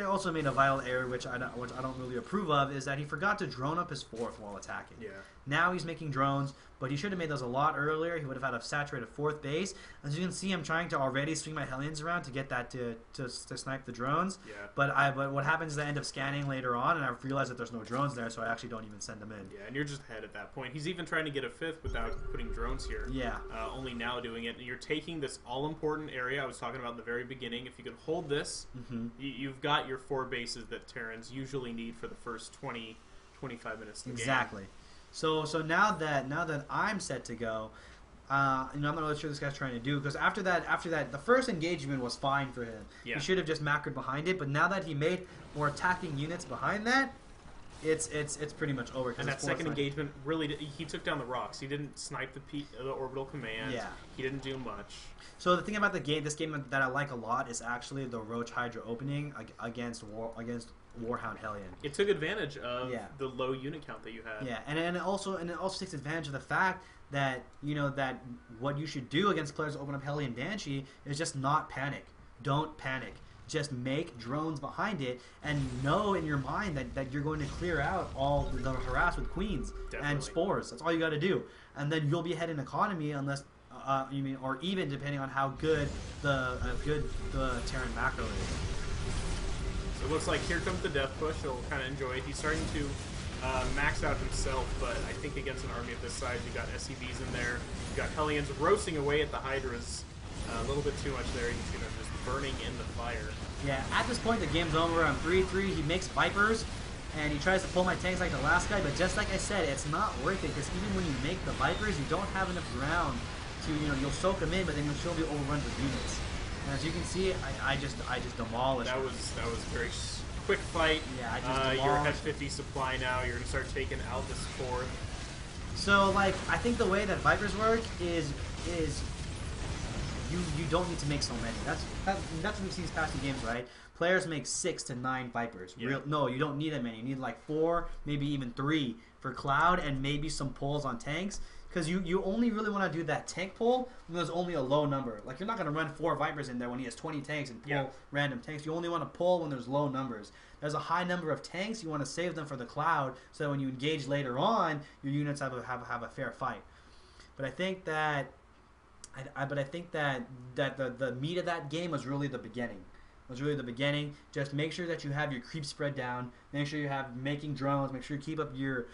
also made a vital error, which I don't really approve of, is that he forgot to drone up his 4th while attacking. Yeah. Now he's making drones, but he should have made those a lot earlier. He would have had a saturated 4th base. As you can see, I'm trying to already swing my Hellions around to get that to snipe the drones. Yeah. But what happens is I end up scanning later on, and I realize that there's no drones there, so I actually don't even send them in. Yeah, and you're just ahead at that point. He's even trying to get a 5th without putting drones here. Yeah. Only now doing it. And you're taking this all-important area I was talking about in the very beginning. If you can hold this, you've got your 4 bases that Terrans usually need for the first 20, 25 minutes of the game. Exactly. So now that I'm set to go, I'm not really sure what this guy's trying to do, because after that, the first engagement was fine for him. Yeah. He should have just macroed behind it, but now that he made more attacking units behind that, it's pretty much over. And that second engagement really he took down the rocks. He didn't snipe the orbital command. Yeah. He didn't do much. So the thing about this game that I like a lot is actually the Roach Hydra opening against Warhound Hellion. It took advantage of the low unit count that you had. Yeah, and it also takes advantage of the fact that that what you should do against players that open up Hellion Banshee is just not panic. Don't panic. Just make drones behind it, and know in your mind that you're going to clear out all the harass with queens and spores. That's all you got to do, and then you'll be ahead in economy unless. Or even depending on how good the Terran macro is. So it looks like here comes the death push. He'll kind of enjoy it. He's starting to max out himself, but I think against an army of this size, you got SCVs in there. You got Hellions roasting away at the Hydras. A little bit too much there. You can see them just burning in the fire. Yeah, at this point the game's over. I'm 3-3. He makes Vipers, and he tries to pull my tanks like the last guy, but just like I said, it's not worth it, because even when you make the Vipers, you don't have enough ground to, you'll soak them in, but then you'll still be overrun with units. And as you can see, I just demolished. That was a very quick fight. Yeah, I just demolished. You're at 50 supply now. You're gonna start taking out this 4th. So I think the way that Vipers work is you don't need to make so many. That's what we've seen these past 2 games, right? Players make 6 to 9 Vipers. Yeah. No, you don't need that many. You need like 4, maybe even 3 for Cloud, and maybe some pulls on tanks. Because you only really want to do that tank pull when there's only a low number. Like, you're not going to run 4 Vipers in there when he has 20 tanks and pull random tanks. You only want to pull when there's low numbers. There's a high number of tanks. You want to save them for the Cloud, so that when you engage later on, your units have a fair fight. But I think that the meat of that game was really the beginning. Just make sure that you have your creep spread down. Make sure you have making drones. Make sure you keep up your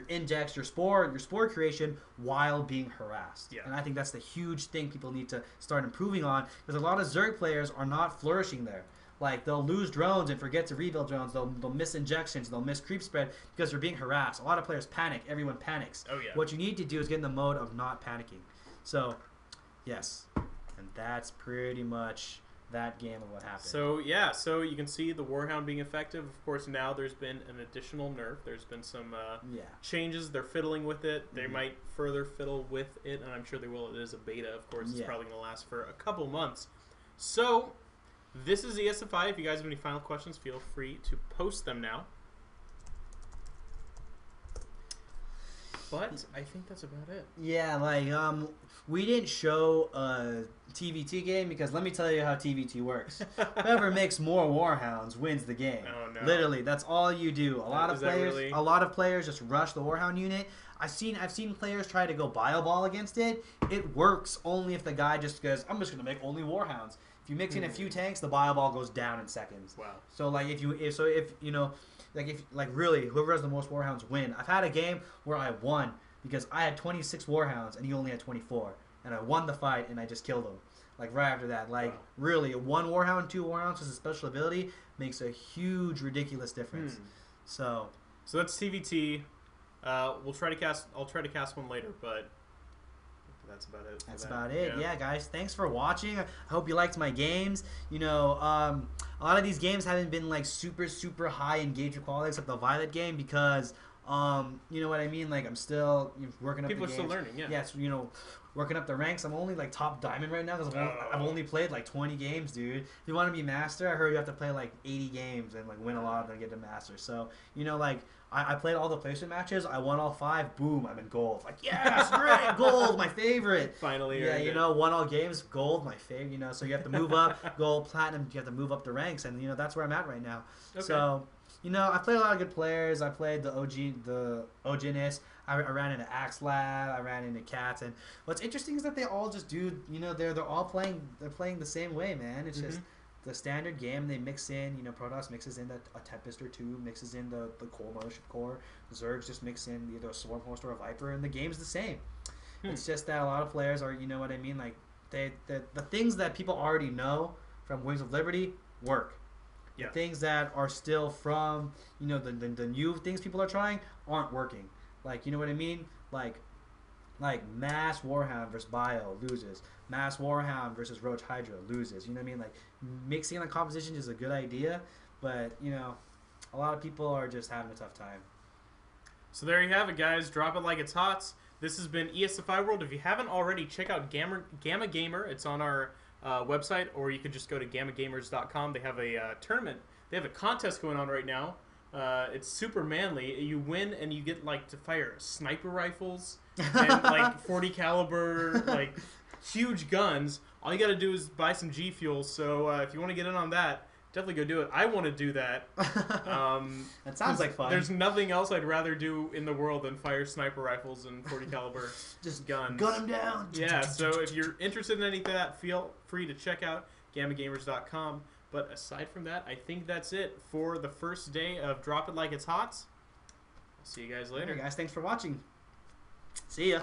index, your spore creation while being harassed. Yeah. And I think that's the huge thing people need to start improving on, because a lot of Zerg players are not flourishing there. Like, they'll lose drones and forget to rebuild drones. They'll miss injections. They'll miss creep spread because they're being harassed. A lot of players panic. Everyone panics. Oh yeah. What you need to do is get in the mode of not panicking. So, yes, and that's pretty much that game of what happened. So yeah, so you can see the Warhound being effective. Of course, now there's been an additional nerf. There's been some changes. They're fiddling with it. They might further fiddle with it, and I'm sure they will. It is a beta, of course. It's probably going to last for a couple months. So this is ESFI. If you guys have any final questions, feel free to post them now. But I think that's about it. Yeah, like we didn't show a TvT game because let me tell you how TvT works. Whoever makes more Warhounds wins the game. Oh, no. Literally, that's all you do. A lot of players just rush the Warhound unit. I've seen players try to go bio ball against it. It works only if the guy just goes, I'm just gonna make only Warhounds. If you mix in a few tanks, the bio ball goes down in seconds. Wow. So like if you know, like if like really whoever has the most Warhounds win. I've had a game where I won because I had 26 Warhounds and he only had 24, and I won the fight and I just killed him. Like right after that, like really, one Warhound, 2 Warhounds as a special ability makes a huge, ridiculous difference. So that's TvT. I'll try to cast one later, but that's about it. That's about it. Yeah, guys, thanks for watching. I hope you liked my games. You know, a lot of these games haven't been like super high engagement quality, except the Violet game, because you know what I mean. Like I'm still working up. People the are games. Still learning. Yeah. Yes, you know, working up the ranks. I'm only like top diamond right now because I've only played like 20 games, dude. If you want to be master, I heard you have to play like 80 games and like win a lot of them to get to master. So you know, like. I played all the placement matches. I won all 5. Boom, I'm in gold. Like, yes, great, gold, my favorite. Finally, yeah, you know, won all games, gold, my favorite. You know, so you have to move up, gold, platinum. You have to move up the ranks, and you know that's where I'm at right now. Okay. So, you know, I played a lot of good players. I played the Oginus. I ran into Axlab. I ran into Cats, and what's interesting is that they all just do. You know, they're all playing. They're playing the same way, man. It's just. The standard game, they mix in, you know, Protoss mixes in a Tempest or 2, mixes in the Core Mothership Core, Zergs just mix in either a Swarm Host or a Viper, and the game's the same. It's just that a lot of players are, you know what I mean, like, the things that people already know from Wings of Liberty work. Yeah. The things that are still from, you know, the new things people are trying aren't working. Like, you know what I mean? Like Mass Warhound versus Bio loses. Mass Warhound versus Roach Hydra loses. You know what I mean? Like, mixing the composition is a good idea, but, you know, a lot of people are just having a tough time. So there you have it, guys. Drop it like it's hot. This has been ESFI World. If you haven't already, check out Gamma Gamer. It's on our website, or you could just go to gammagamers.com. They have a tournament. They have a contest going on right now. It's super manly. You win, and you get, like, to fire sniper rifles and, like, 40 caliber, like... huge guns. All you got to do is buy some G Fuel. So if you want to get in on that, definitely go do it. I want to do that. That sounds like fun. There's nothing else I'd rather do in the world than fire sniper rifles and 40 caliber just guns. Gun them down. Yeah. So if you're interested in any of that, feel free to check out gammagamers.com. But aside from that, I think that's it for the first day of Drop It Like It's Hot. I'll see you guys later. Hey guys, thanks for watching. See ya.